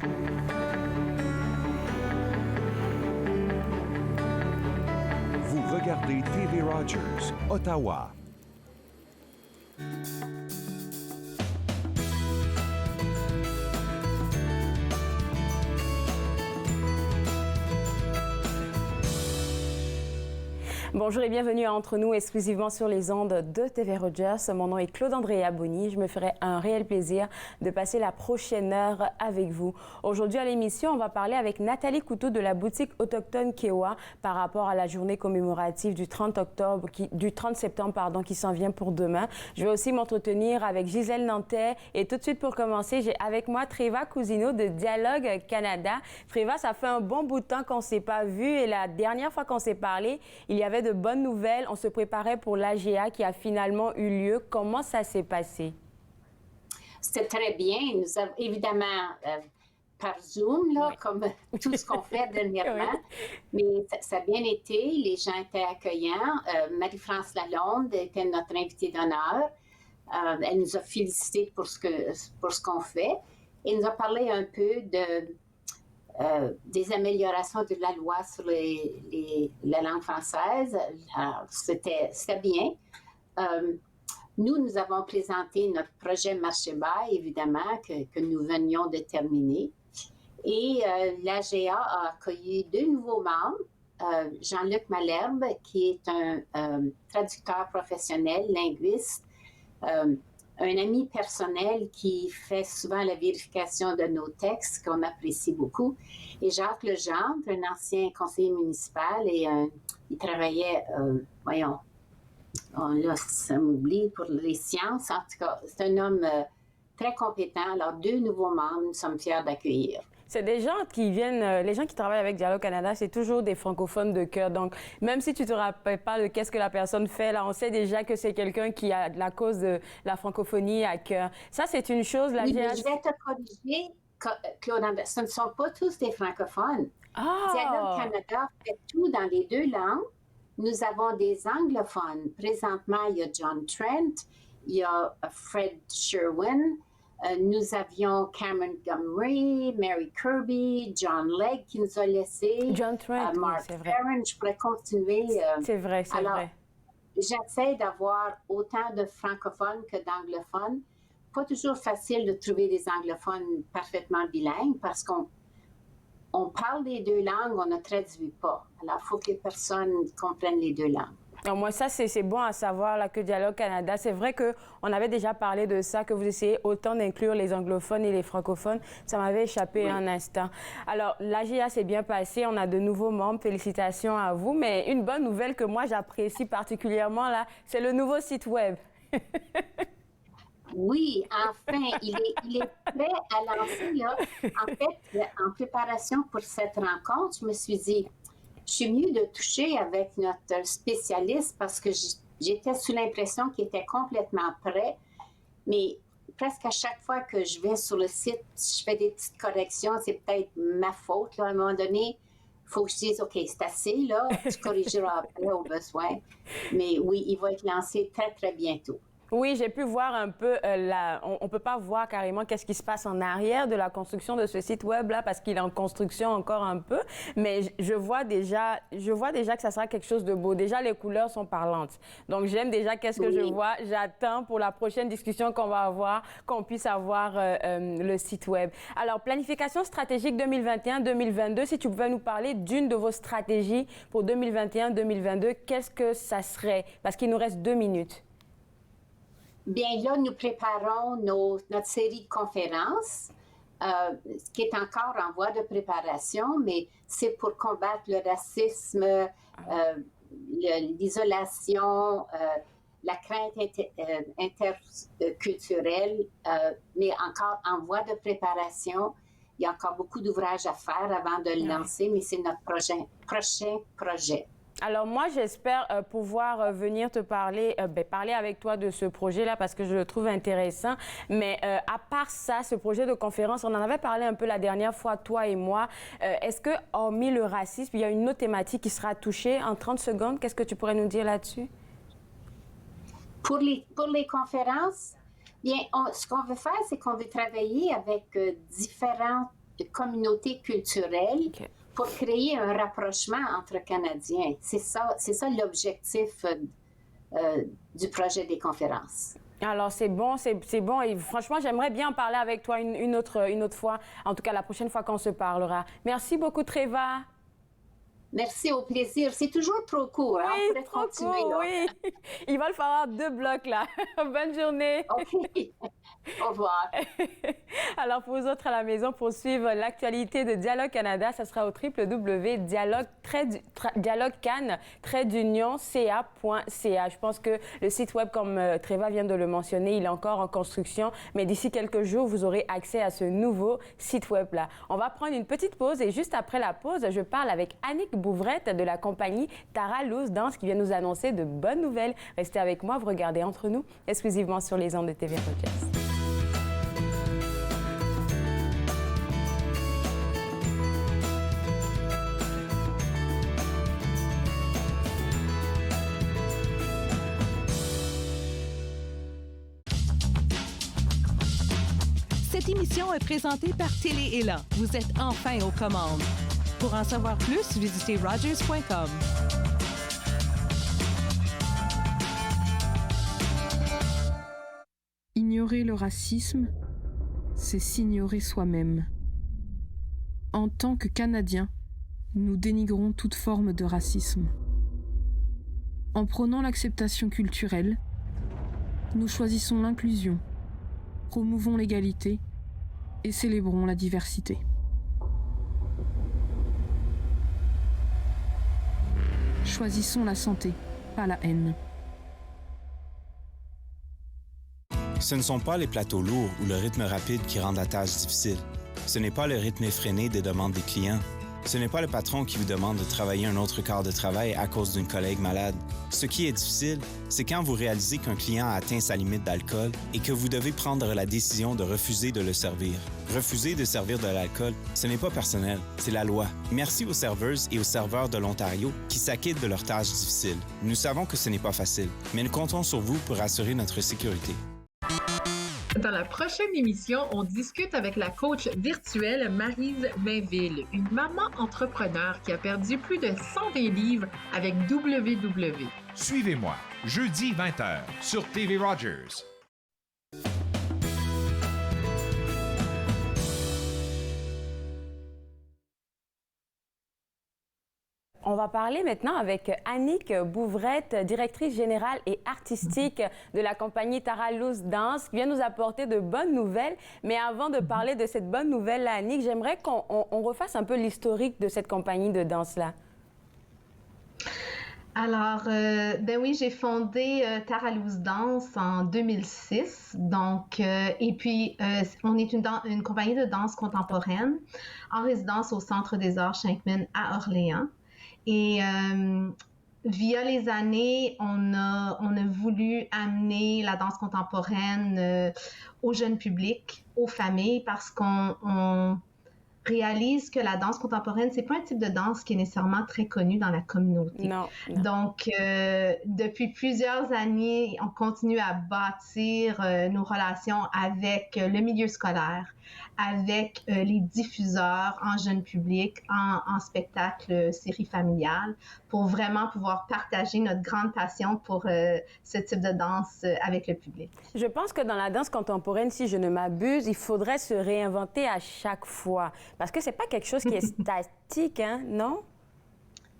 Vous regardez TV Rogers, Ottawa. Bonjour et bienvenue à Entre nous, exclusivement sur les ondes de TV Rogers. Mon nom est Claude-Andrea Bonny. Je me ferai un réel plaisir de passer la prochaine heure avec vous. Aujourd'hui à l'émission, on va parler avec Nathalie Couteau de la boutique autochtone Kewa par rapport à la journée commémorative du 30 septembre qui s'en vient pour demain. Je vais aussi m'entretenir avec Gisèle Nantais et tout de suite pour commencer, j'ai avec moi Treva Cousineau de Dialogue Canada. Treva, ça fait un bon bout de temps qu'on ne s'est pas vu et la dernière fois qu'on s'est parlé, il y avait de bonnes nouvelles. On se préparait pour l'AGA qui a finalement eu lieu. Comment ça s'est passé? C'était très bien. Nous avons évidemment par Zoom, là, comme tout ce qu'on fait dernièrement. Mais ça a bien été. Les gens étaient accueillants. Marie-France Lalonde était notre invitée d'honneur. Elle nous a félicité pour ce qu'on fait. Et nous a parlé un peu des améliorations de la loi sur la langue française. Alors, c'était bien. Nous avons présenté notre projet Marché bas, évidemment, que nous venions de terminer. Et l'AGA a accueilli 2 nouveaux membres. Jean-Luc Malherbe, qui est un traducteur professionnel, linguiste, un ami personnel qui fait souvent la vérification de nos textes, qu'on apprécie beaucoup. Et Jacques Legendre, un ancien conseiller municipal, et il travaillait, là, ça m'oublie, pour les sciences. En tout cas, c'est un homme très compétent. Alors, 2 nouveaux membres, nous sommes fiers d'accueillir. C'est des gens qui viennent, les gens qui travaillent avec Dialogue Canada, c'est toujours des francophones de cœur. Donc, même si tu ne te rappelles pas de qu'est-ce que la personne fait, là, on sait déjà que c'est quelqu'un qui a la cause de la francophonie à cœur. Ça, c'est une chose. Oui, mais je vais te corriger, Claude, ce ne sont pas tous des francophones. Dialogue Canada fait tout dans les 2 langues. Nous avons des anglophones. Présentement, il y a John Trent, il y a Fred Sherwin. Nous avions Cameron Montgomery, Mary Kirby, John Legg qui nous a laissé. John Trent, Mark c'est vrai. Farron, je pourrais continuer. C'est vrai, c'est vrai. J'essaie d'avoir autant de francophones que d'anglophones. Pas toujours facile de trouver des anglophones parfaitement bilingues parce qu'on parle les 2 langues, on ne traduit pas. Alors, il faut que les personnes comprennent les 2 langues. Alors moi, ça, c'est bon à savoir là, que Dialogue Canada, c'est vrai qu'on avait déjà parlé de ça, que vous essayez autant d'inclure les anglophones et les francophones. Ça m'avait échappé un instant. Alors, l'AGA s'est bien passé, on a de nouveaux membres, félicitations à vous. Mais une bonne nouvelle que moi, j'apprécie particulièrement, là, c'est le nouveau site web. Oui, enfin, il est prêt à lancer, là. En fait, en préparation pour cette rencontre, je me suis dit, je suis mieux de toucher avec notre spécialiste parce que j'étais sous l'impression qu'il était complètement prêt. Mais presque à chaque fois que je vais sur le site, je fais des petites corrections. C'est peut-être ma faute. Là. À un moment donné, il faut que je dise, OK, c'est assez, là. Tu corrigeras après au besoin. Mais oui, il va être lancé très, très bientôt. Oui, j'ai pu voir un peu, on ne peut pas voir carrément qu'est-ce qui se passe en arrière de la construction de ce site web-là parce qu'il est en construction encore un peu, mais je vois déjà que ça sera quelque chose de beau. Déjà, les couleurs sont parlantes. Donc, j'aime déjà qu'est-ce que je vois. J'attends pour la prochaine discussion qu'on va avoir, qu'on puisse avoir le site web. Alors, planification stratégique 2021-2022, si tu pouvais nous parler d'une de vos stratégies pour 2021-2022, qu'est-ce que ça serait? Parce qu'il nous reste 2 minutes. Bien, là, nous préparons notre série de conférences, qui est encore en voie de préparation, mais c'est pour combattre le racisme, l'isolation, la crainte interculturelle, mais encore en voie de préparation. Il y a encore beaucoup d'ouvrages à faire avant de le lancer, mais c'est notre prochain projet. Alors moi, j'espère pouvoir venir te parler, parler avec toi de ce projet-là parce que je le trouve intéressant. Mais à part ça, ce projet de conférence, on en avait parlé un peu la dernière fois, toi et moi. Est-ce que, hormis le racisme, il y a une autre thématique qui sera touchée en 30 secondes? Qu'est-ce que tu pourrais nous dire là-dessus? Pour les conférences, bien, ce qu'on veut faire, c'est qu'on veut travailler avec différentes communauté culturelle OK. pour créer un rapprochement entre Canadiens. C'est ça l'objectif du projet des conférences. Alors, c'est bon, c'est bon. Et franchement, j'aimerais bien en parler avec toi une autre fois. En tout cas, la prochaine fois qu'on se parlera. Merci beaucoup, Treva. Merci, au plaisir. C'est toujours trop court. Hein? On pourrait Trop continuer. court, Là. oui. Il va le falloir 2 blocs, là. Bonne journée. OK. Au revoir. Alors, pour vous autres à la maison, pour suivre l'actualité de Dialogue Canada, ça sera au www.dialoguecan-ca.ca. Je pense que le site web, comme Treva vient de le mentionner, il est encore en construction, mais d'ici quelques jours, vous aurez accès à ce nouveau site web-là. On va prendre une petite pause et juste après la pause, je parle avec Annick Bouvrette de la compagnie Tara Loose Dance qui vient nous annoncer de bonnes nouvelles. Restez avec moi, vous regardez Entre nous, exclusivement sur les ondes de TV Rogers. Cette émission est présentée par Télé Élan. Vous êtes enfin aux commandes. Pour en savoir plus, visitez Rogers.com. Ignorer le racisme, c'est s'ignorer soi-même. En tant que Canadiens, nous dénigrons toute forme de racisme. En prônant l'acceptation culturelle, nous choisissons l'inclusion, promouvons l'égalité et célébrons la diversité. Choisissons la santé, pas la haine. Ce ne sont pas les plateaux lourds ou le rythme rapide qui rendent la tâche difficile. Ce n'est pas le rythme effréné des demandes des clients. Ce n'est pas le patron qui vous demande de travailler un autre quart de travail à cause d'une collègue malade. Ce qui est difficile, c'est quand vous réalisez qu'un client a atteint sa limite d'alcool et que vous devez prendre la décision de refuser de le servir. Refuser de servir de l'alcool, ce n'est pas personnel, c'est la loi. Merci aux serveuses et aux serveurs de l'Ontario qui s'acquittent de leurs tâches difficiles. Nous savons que ce n'est pas facile, mais nous comptons sur vous pour assurer notre sécurité. Dans la prochaine émission, on discute avec la coach virtuelle Maryse Mainville, une maman entrepreneur qui a perdu plus de 120 livres avec WW. Suivez-moi, jeudi 20h sur TV Rogers. On va parler maintenant avec Annick Bouvrette, directrice générale et artistique de la compagnie Tara Loose Dance, qui vient nous apporter de bonnes nouvelles. Mais avant de parler de cette bonne nouvelle, Annick, j'aimerais qu'on refasse un peu l'historique de cette compagnie de danse-là. Alors, ben oui, j'ai fondé Tara Loose Dance en 2006. Donc, et puis, on est une compagnie de danse contemporaine en résidence au Centre des Arts Shankman à Orléans. Et via les années, on a voulu amener la danse contemporaine au jeune public, aux familles, parce qu'on réalise que la danse contemporaine, c'est pas un type de danse qui est nécessairement très connu dans la communauté. Non. Donc, depuis plusieurs années, on continue à bâtir nos relations avec le milieu scolaire, avec les diffuseurs en jeune public, en spectacle, série familiale, pour vraiment pouvoir partager notre grande passion pour ce type de danse avec le public. Je pense que dans la danse contemporaine, si je ne m'abuse, il faudrait se réinventer à chaque fois. Parce que c'est pas quelque chose qui est statique, hein, non?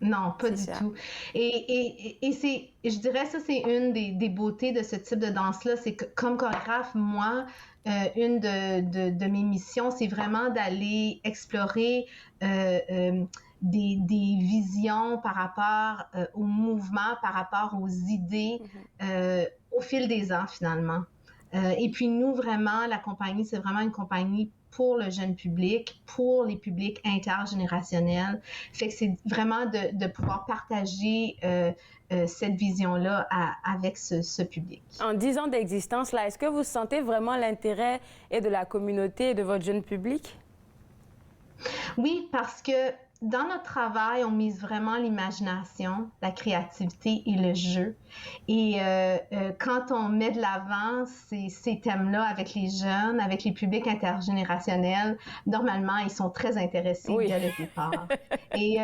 Non, pas du tout. Et c'est, je dirais, ça, c'est une des beautés de ce type de danse-là. C'est que, comme chorégraphe, moi, une de mes missions, c'est vraiment d'aller explorer des visions par rapport au mouvement, par rapport aux idées, au fil des ans, finalement. Et puis, nous, vraiment, la compagnie, c'est vraiment une compagnie pour le jeune public, pour les publics intergénérationnels. Fait que c'est vraiment de pouvoir partager cette vision-là avec ce public. En 10 ans d'existence, là, est-ce que vous sentez vraiment l'intérêt et de la communauté et de votre jeune public? Oui, parce que dans notre travail, on mise vraiment l'imagination, la créativité et le jeu. Et quand on met de l'avant ces thèmes-là avec les jeunes, avec les publics intergénérationnels, normalement, ils sont très intéressés dès le départ. Et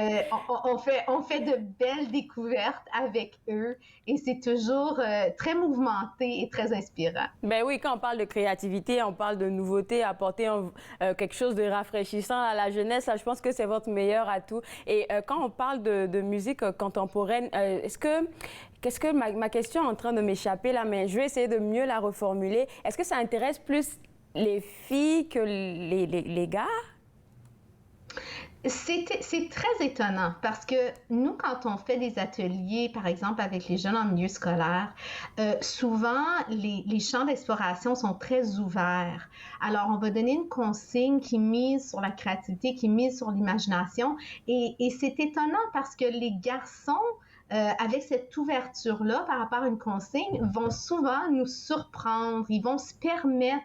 on fait de belles découvertes avec eux et c'est toujours très mouvementé et très inspirant. Ben oui, quand on parle de créativité, on parle de nouveauté, apporter quelque chose de rafraîchissant à la jeunesse, là, je pense que c'est votre meilleur atout. Et quand on parle de musique contemporaine, qu'est-ce que ma question est en train de m'échapper là, mais je vais essayer de mieux la reformuler. Est-ce que ça intéresse plus les filles que les gars? C'est très étonnant parce que nous, quand on fait des ateliers, par exemple, avec les jeunes en milieu scolaire, souvent, les champs d'exploration sont très ouverts. Alors, on va donner une consigne qui mise sur la créativité, qui mise sur l'imagination. Et c'est étonnant parce que les garçons, avec cette ouverture-là par rapport à une consigne, vont souvent nous surprendre. Ils vont se permettre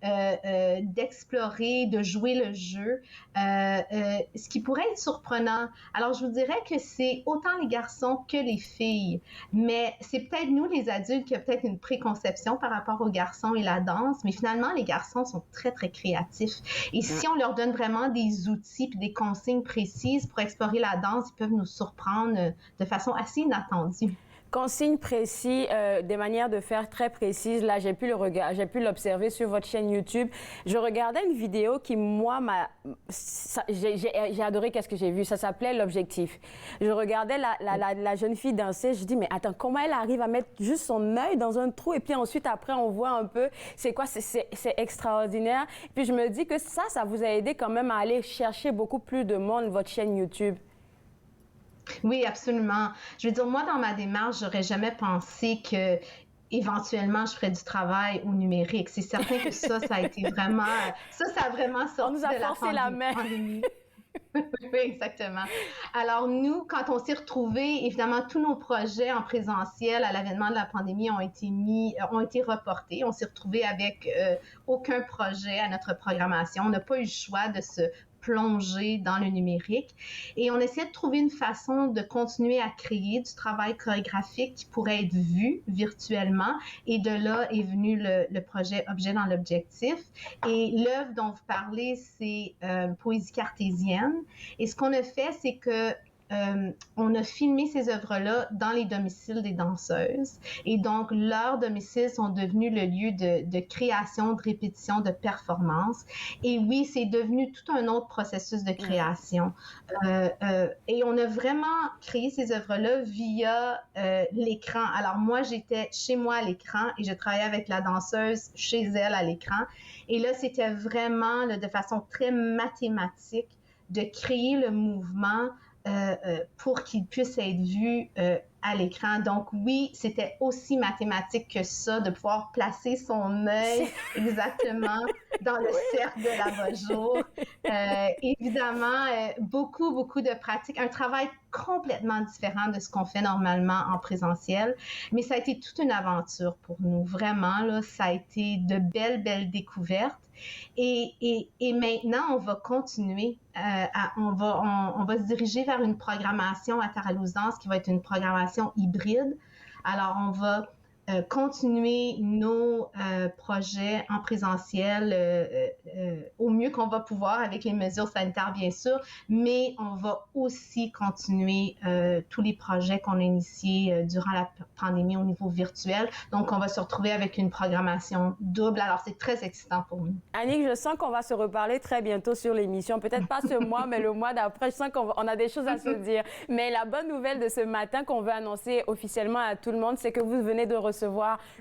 d'explorer, de jouer le jeu, ce qui pourrait être surprenant. Alors, je vous dirais que c'est autant les garçons que les filles, mais c'est peut-être nous, les adultes, qui a peut-être une préconception par rapport aux garçons et la danse, mais finalement, les garçons sont très, très créatifs. Et si on leur donne vraiment des outils puis des consignes précises pour explorer la danse, ils peuvent nous surprendre de façon assez inattendue. Consignes précises, des manières de faire très précises. Là, j'ai pu l'observer sur votre chaîne YouTube. Je regardais une vidéo qui, moi, j'ai adoré qu'est-ce que j'ai vu. Ça s'appelait L'Objectif. Je regardais la jeune fille danser. Je dis, mais attends, comment elle arrive à mettre juste son œil dans un trou? Et puis ensuite, après, on voit un peu, c'est quoi? C'est extraordinaire. Puis je me dis que ça vous a aidé quand même à aller chercher beaucoup plus de monde, votre chaîne YouTube. Oui, absolument. Je veux dire, moi, dans ma démarche, j'aurais jamais pensé que éventuellement, je ferais du travail au numérique. C'est certain que ça a été vraiment... Ça a vraiment sorti on nous a de forcé la main. Pandémie. Oui, exactement. Alors, nous, quand on s'est retrouvés, évidemment, tous nos projets en présentiel à l'avènement de la pandémie ont été reportés. On s'est retrouvés avec aucun projet à notre programmation. On n'a pas eu le choix de se plonger dans le numérique. Et on essayait de trouver une façon de continuer à créer du travail chorégraphique qui pourrait être vu virtuellement. Et de là est venu le projet Objet dans l'Objectif. Et l'œuvre dont vous parlez, c'est Poésie cartésienne. Et ce qu'on a fait, c'est que on a filmé ces œuvres-là dans les domiciles des danseuses. Et donc, leurs domiciles sont devenus le lieu de création, de répétition, de performance. Et oui, c'est devenu tout un autre processus de création. Et on a vraiment créé ces œuvres-là via l'écran. Alors, moi, j'étais chez moi à l'écran et je travaillais avec la danseuse chez elle à l'écran. Et là, c'était vraiment de façon très mathématique de créer le mouvement pour qu'il puisse être vu à l'écran. Donc oui, c'était aussi mathématique que ça, de pouvoir placer son œil exactement dans le cercle de l'abat-jour. Évidemment, beaucoup de pratiques, un travail complètement différent de ce qu'on fait normalement en présentiel, mais ça a été toute une aventure pour nous, vraiment, là, ça a été de belles découvertes. Et maintenant, on va continuer, on va se diriger vers une programmation à Tara-Louse Danse qui va être une programmation hybride. Alors, on va continuer nos projets en présentiel au mieux qu'on va pouvoir avec les mesures sanitaires, bien sûr, mais on va aussi continuer tous les projets qu'on a initiés durant la pandémie au niveau virtuel. Donc, on va se retrouver avec une programmation double. Alors, c'est très excitant pour nous. Annick, je sens qu'on va se reparler très bientôt sur l'émission. Peut-être pas ce mois, mais le mois d'après. Je sens qu'on a des choses à se dire. Mais la bonne nouvelle de ce matin qu'on veut annoncer officiellement à tout le monde, c'est que vous venez de recevoir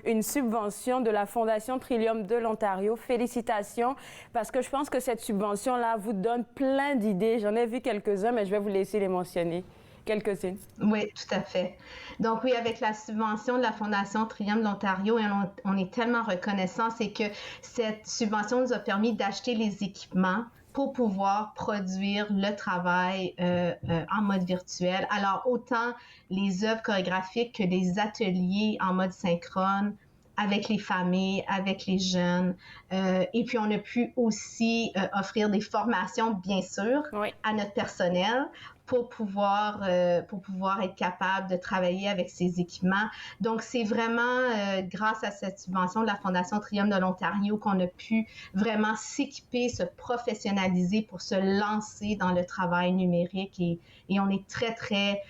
une subvention de la Fondation Trillium de l'Ontario. Félicitations, parce que je pense que cette subvention-là vous donne plein d'idées. J'en ai vu quelques-uns, mais je vais vous laisser les mentionner. Quelques-unes. Oui, tout à fait. Donc oui, avec la subvention de la Fondation Trillium de l'Ontario, on est tellement reconnaissants, c'est que cette subvention nous a permis d'acheter les équipements pour pouvoir produire le travail en mode virtuel. Alors, autant les œuvres chorégraphiques que les ateliers en mode synchrone avec les familles, avec les jeunes. Et puis, on a pu aussi offrir des formations, bien sûr, à notre personnel pour pouvoir être capable de travailler avec ces équipements. Donc, c'est vraiment grâce à cette subvention de la Fondation Trium de l'Ontario qu'on a pu vraiment s'équiper, se professionnaliser pour se lancer dans le travail numérique et on est très, très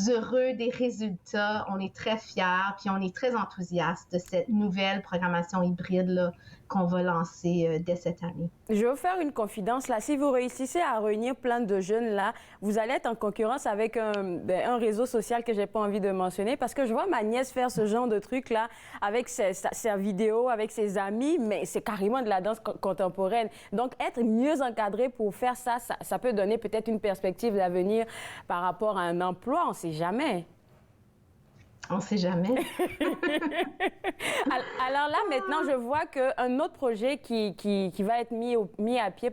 heureux des résultats, on est très fiers, puis on est très enthousiastes de cette nouvelle programmation hybride là, qu'on va lancer dès cette année. Je vais vous faire une confidence là. Si vous réussissez à réunir plein de jeunes là, vous allez être en concurrence avec un réseau social que j'ai pas envie de mentionner parce que je vois ma nièce faire ce genre de truc là avec sa vidéo, avec ses amis, mais c'est carrément de la danse contemporaine. Donc être mieux encadré pour faire ça, ça peut donner peut-être une perspective d'avenir par rapport à un emploi, on ne sait jamais. On ne sait jamais. Alors là, maintenant, je vois qu'un autre projet qui va être mis à pied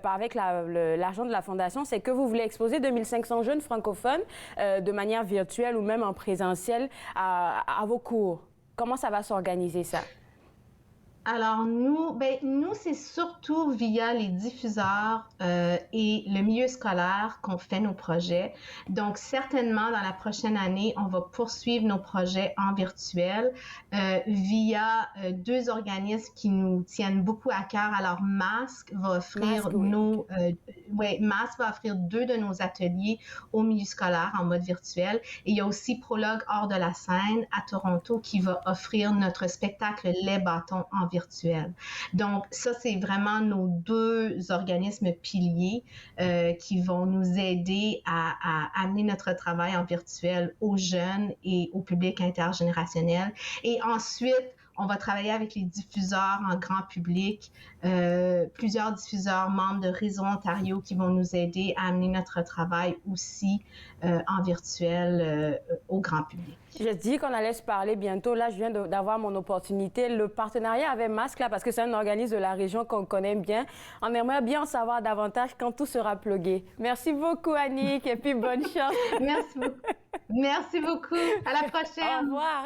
avec l'argent de la Fondation, c'est que vous voulez exposer 2500 jeunes francophones de manière virtuelle ou même en présentiel à vos cours. Comment ça va s'organiser, ça? Alors, nous, c'est surtout via les diffuseurs et le milieu scolaire qu'on fait nos projets. Donc, certainement, dans la prochaine année, on va poursuivre nos projets en virtuel via deux organismes qui nous tiennent beaucoup à cœur. Alors, Masque va offrir Masque va offrir 2 de nos ateliers au milieu scolaire en mode virtuel. Et il y a aussi Prologue hors de la scène à Toronto qui va offrir notre spectacle Les bâtons en virtuel. Donc, ça, c'est vraiment nos 2 organismes piliers qui vont nous aider à amener notre travail en virtuel aux jeunes et au public intergénérationnel. Et ensuite, on va travailler avec les diffuseurs en grand public, plusieurs diffuseurs membres de Réseau Ontario qui vont nous aider à amener notre travail aussi en virtuel au grand public. Je dis qu'on allait se parler bientôt. Là, je viens d'avoir mon opportunité. Le partenariat avec Masque, là, parce que c'est un organisme de la région qu'on connaît bien. On aimerait bien en savoir davantage quand tout sera plugué. Merci beaucoup, Annick, et puis bonne chance. Merci beaucoup. Merci beaucoup. À la prochaine. Au revoir.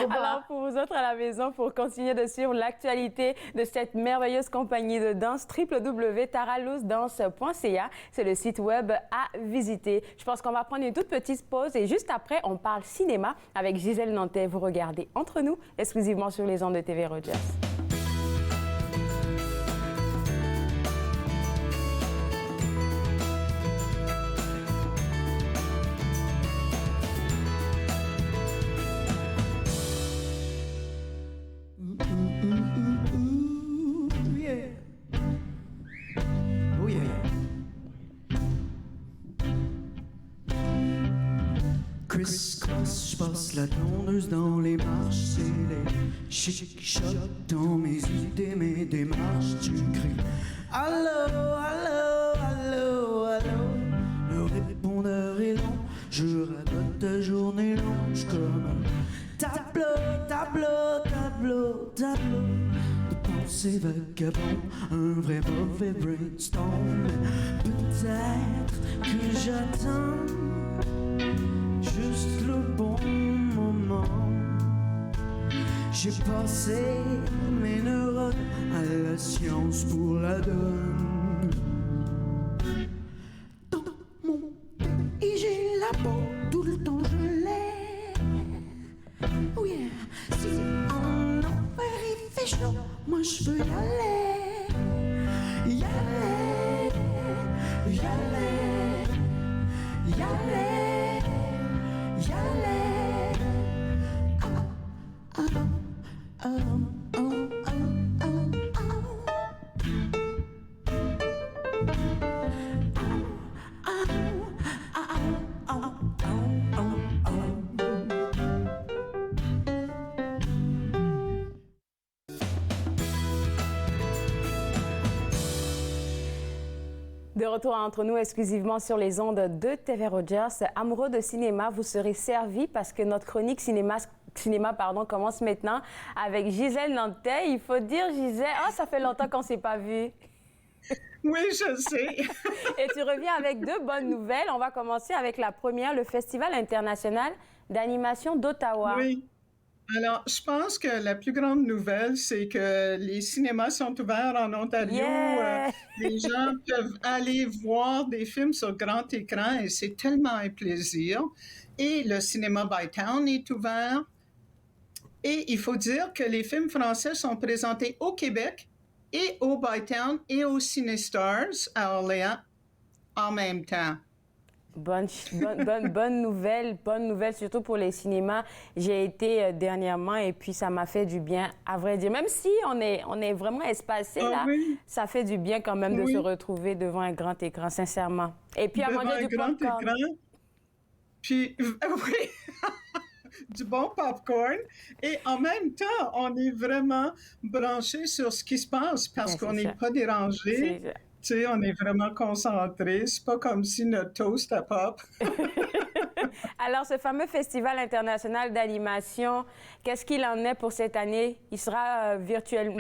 Alors, pour vous autres à la maison, pour continuer de suivre l'actualité de cette merveilleuse compagnie de danse, www.taralousdance.ca, c'est le site web à visiter. Je pense qu'on va prendre une toute petite pause et juste après, on parle cinéma avec Gisèle Nantais. Vous regardez Entre nous, exclusivement sur les ondes de TV Rogers. Criss-cross, je passe la tondeuse dans les marches, c'est les chic-chocs dans mes idées, mes démarches. Tu cries allô, allô, allô, allô. Le répondeur est long, je radote ta journée longe comme un tableau, tableau, tableau, tableau de pensées vagabond, un vrai mauvais brainstorm. Peut-être que j'attends juste le bon moment. J'ai passé mes neurones à la science pour la donne. Dans mon pays, j'ai la peau, tout le temps je l'ai. Oh yeah, si en enfer il fait chaud, moi je veux y aller. Y aller, y aller, y aller. De retour entre nous exclusivement sur les ondes de TV Rogers. Amoureux de cinéma, vous serez servis parce que notre chronique cinéma commence maintenant avec Gisèle Nantais. Il faut dire, Gisèle, ça fait longtemps qu'on ne s'est pas vu. Oui, je sais. Et tu reviens avec 2 bonnes nouvelles. On va commencer avec la première, le Festival international d'animation d'Ottawa. Oui. Alors, je pense que la plus grande nouvelle, c'est que les cinémas sont ouverts en Ontario. Yeah! Les gens peuvent aller voir des films sur grand écran et c'est tellement un plaisir. Et le cinéma Bytown est ouvert. Et il faut dire que les films français sont présentés au Québec et au Bytown et au CineStars à Orléans en même temps. Bonne nouvelle, surtout pour les cinémas. J'ai été dernièrement et puis ça m'a fait du bien, à vrai dire. Même si on est vraiment espacé là, oui. ça fait du bien quand même de Oui. se retrouver devant un grand écran, sincèrement. Et puis à Devant manger un du grand popcorn. écran. Puis, oui, du bon popcorn. Et en même temps, on est vraiment branché sur ce qui se passe parce Ben, qu'on c'est n'est ça. pas dérangé. C'est ça. Tu sais, on est vraiment concentré. C'est pas comme si notre toast à pop. Alors, ce fameux festival international d'animation, qu'est-ce qu'il en est pour cette année? Il sera virtuel?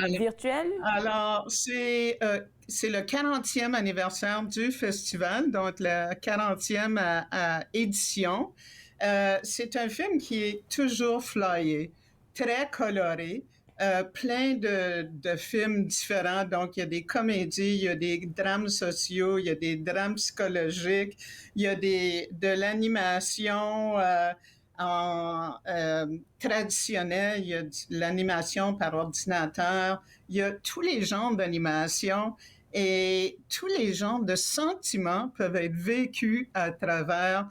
Alors, c'est le 40e anniversaire du festival, donc la 40e édition. C'est un film qui est toujours flyé, très coloré, plein de films différents. Donc, il y a des comédies, il y a des drames sociaux, il y a des drames psychologiques, il y a de l'animation traditionnelle, il y a de l'animation par ordinateur, il y a tous les genres d'animation et tous les genres de sentiments peuvent être vécus à travers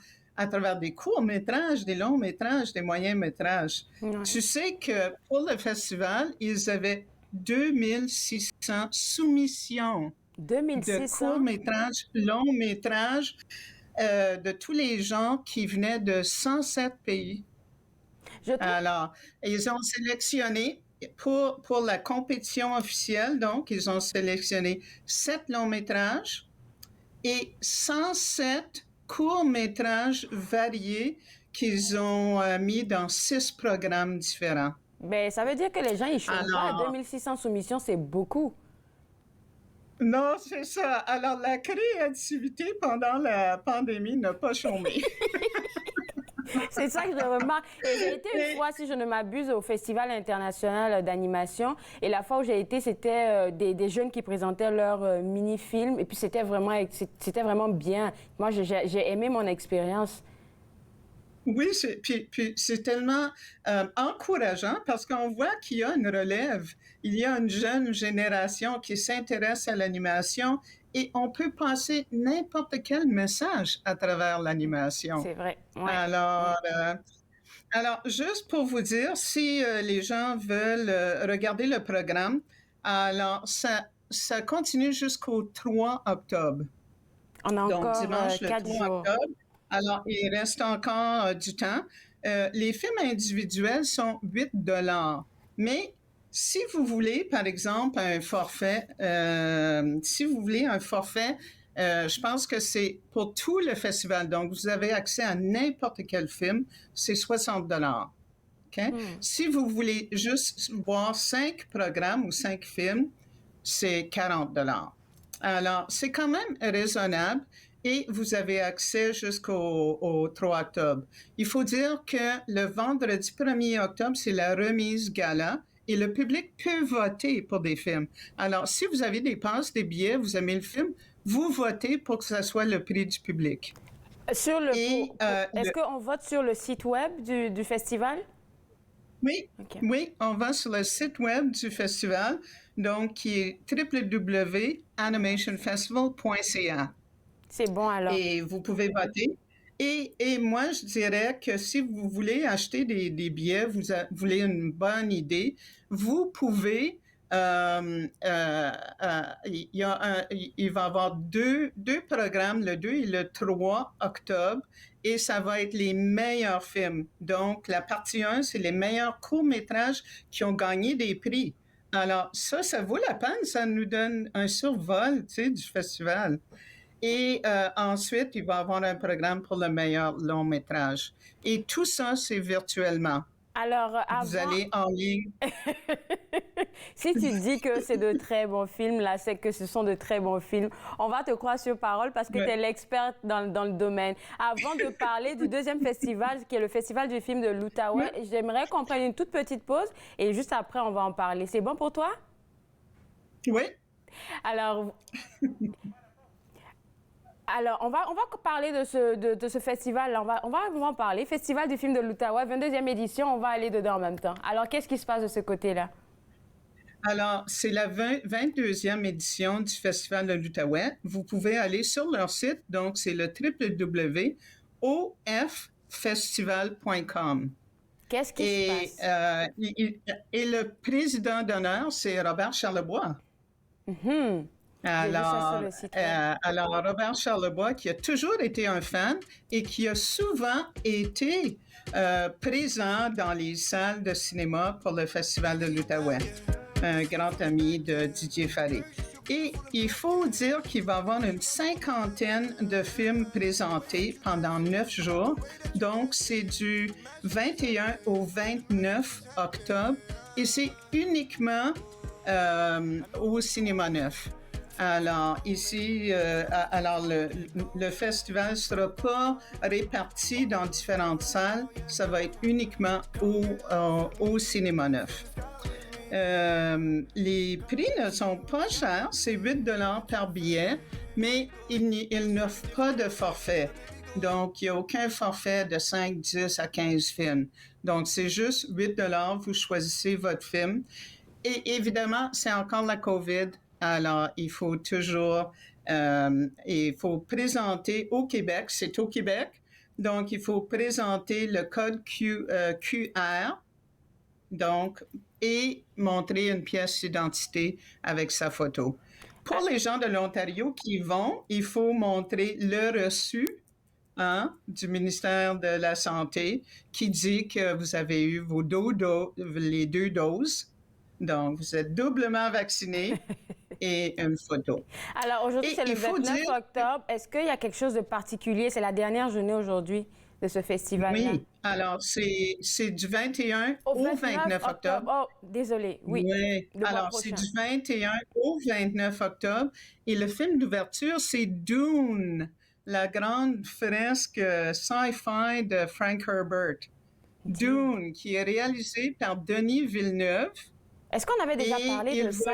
des courts-métrages, des longs-métrages, des moyens-métrages. Ouais. Tu sais que pour le festival, ils avaient 2600 soumissions 2600? de courts-métrages, longs-métrages de tous les gens qui venaient de 107 pays. Alors, ils ont sélectionné pour la compétition officielle, donc, ils ont sélectionné 7 longs-métrages et 107 courts-métrages variés qu'ils ont mis dans 6 programmes différents. Ben, ça veut dire que les gens, ils chôment pas. 2600 soumissions, c'est beaucoup. Non, c'est ça. Alors, la créativité pendant la pandémie n'a pas chômé. C'est ça que je remarque. Et j'ai été une fois, si je ne m'abuse, au Festival international d'animation. Et la fois où j'ai été, c'était des jeunes qui présentaient leurs mini-films. Et puis, c'était vraiment bien. Moi, j'ai aimé mon expérience. Oui, puis c'est tellement encourageant parce qu'on voit qu'il y a une relève. Il y a une jeune génération qui s'intéresse à l'animation et on peut passer n'importe quel message à travers l'animation. C'est vrai. Ouais. Alors, juste pour vous dire, si les gens veulent regarder le programme, alors ça continue jusqu'au 3 octobre. On a Donc, encore dimanche, 4 le 3 jours. octobre. Alors, il reste encore du temps. Les films individuels sont 8 $. Mais si vous voulez, par exemple, un forfait, je pense que c'est pour tout le festival. Donc, vous avez accès à n'importe quel film, c'est 60 $. Okay? Si vous voulez juste voir 5 programmes ou 5 films, c'est 40 $. Alors, c'est quand même raisonnable. Et vous avez accès jusqu'au 3 octobre. Il faut dire que le vendredi 1er octobre, c'est la remise gala et le public peut voter pour des films. Alors, si vous avez des passes, des billets, vous aimez le film, vous votez pour que ça soit le prix du public. Est-ce qu'on vote sur le site web du festival? Oui, okay. Oui, on va sur le site web du festival, donc qui est www.animationfestival.ca. C'est bon alors. Et vous pouvez voter. Et moi, je dirais que si vous voulez acheter des billets, vous voulez une bonne idée, vous pouvez, il va y avoir deux programmes, le 2 et le 3 octobre, et ça va être les meilleurs films. Donc, la partie 1, c'est les meilleurs courts-métrages qui ont gagné des prix. Alors, ça vaut la peine, ça nous donne un survol, tu sais, du festival. Et ensuite, il va y avoir un programme pour le meilleur long métrage. Et tout ça, c'est virtuellement. Alors, Vous allez en ligne. Si tu dis que c'est de très bons films, là, c'est que ce sont de très bons films. On va te croire sur parole parce que tu es l'experte dans le domaine. Avant de parler du deuxième festival, qui est le Festival du film de l'Outaouais, j'aimerais qu'on prenne une toute petite pause et juste après, on va en parler. C'est bon pour toi? Oui. Alors, on va parler de ce festival. On va en parler. Festival du film de l'Outaouais, 22e édition. On va aller dedans en même temps. Alors, qu'est-ce qui se passe de ce côté-là? Alors, c'est la 22e édition du Festival de l'Outaouais. Vous pouvez aller sur leur site. Donc, c'est le www.offestival.com. Qu'est-ce qui se passe? Et le président d'honneur, c'est Robert Charlebois. Alors, Robert Charlebois, qui a toujours été un fan et qui a souvent été présent dans les salles de cinéma pour le Festival de l'Outaouais, un grand ami de Didier Farré. Et il faut dire qu'il va y avoir une 50aine de films présentés pendant 9 jours. Donc, c'est du 21 au 29 octobre et c'est uniquement au Cinéma Neuf. Alors, ici, le festival ne sera pas réparti dans différentes salles. Ça va être uniquement au Cinéma Neuf. Les prix ne sont pas chers, c'est 8 $ par billet, mais ils n'offrent pas de forfait. Donc, il n'y a aucun forfait de 5, 10 à 15 films. Donc, c'est juste 8 $, vous choisissez votre film. Et évidemment, c'est encore la COVID. Alors, il faut toujours, il faut présenter au Québec, c'est au Québec, donc il faut présenter le code QR, donc, et montrer une pièce d'identité avec sa photo. Pour les gens de l'Ontario qui vont, il faut montrer le reçu du ministère de la Santé qui dit que vous avez eu les 2 doses. Donc, vous êtes doublement vacciné et une photo. Alors, aujourd'hui, c'est le 29 octobre. Est-ce qu'il y a quelque chose de particulier? C'est la dernière journée aujourd'hui de ce festival-là. Oui. Alors, c'est du 21 au 29 octobre. Oh, désolé. Oui. Alors, c'est du 21 au 29 octobre. Et le film d'ouverture, c'est Dune, la grande fresque sci-fi de Frank Herbert. Dune, qui est réalisé par Denis Villeneuve. Est-ce qu'on avait déjà parlé de ça,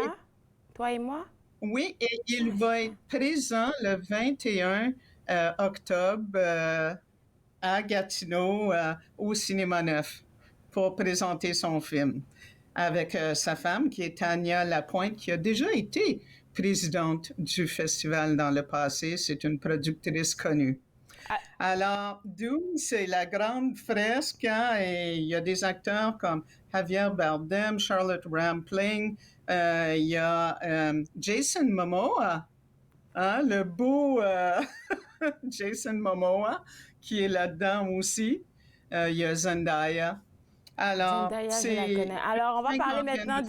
toi et moi? Oui, et il va être présent le 21 octobre à Gatineau, au Cinéma Neuf, pour présenter son film avec sa femme, qui est Tania Lapointe, qui a déjà été présidente du festival dans le passé. C'est une productrice connue. Alors, Dune, c'est la grande fresque, et il y a des acteurs comme Javier Bardem, Charlotte Rampling, il y a Jason Momoa, le beau Jason Momoa, qui est là-dedans aussi. Il y a Zendaya. Alors, Zendaya, je la connais. Alors, on va parler maintenant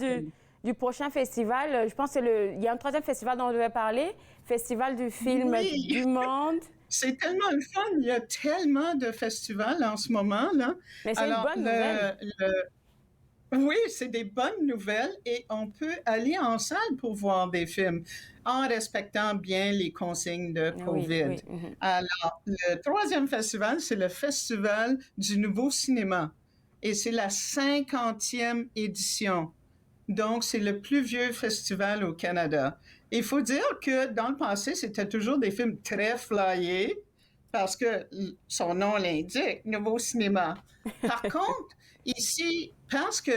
du prochain festival. Je pense qu'il y a un troisième festival dont on devait parler, Festival du film du monde. C'est tellement le fun. Il y a tellement de festivals en ce moment, là. Mais c'est une bonne nouvelle. Oui, c'est des bonnes nouvelles et on peut aller en salle pour voir des films en respectant bien les consignes de COVID. Oui. Alors, le troisième festival, c'est le Festival du Nouveau Cinéma et c'est la 50e édition. Donc, c'est le plus vieux festival au Canada. Il faut dire que dans le passé, c'était toujours des films très flyés parce que son nom l'indique, Nouveau Cinéma. Par contre, ici, parce que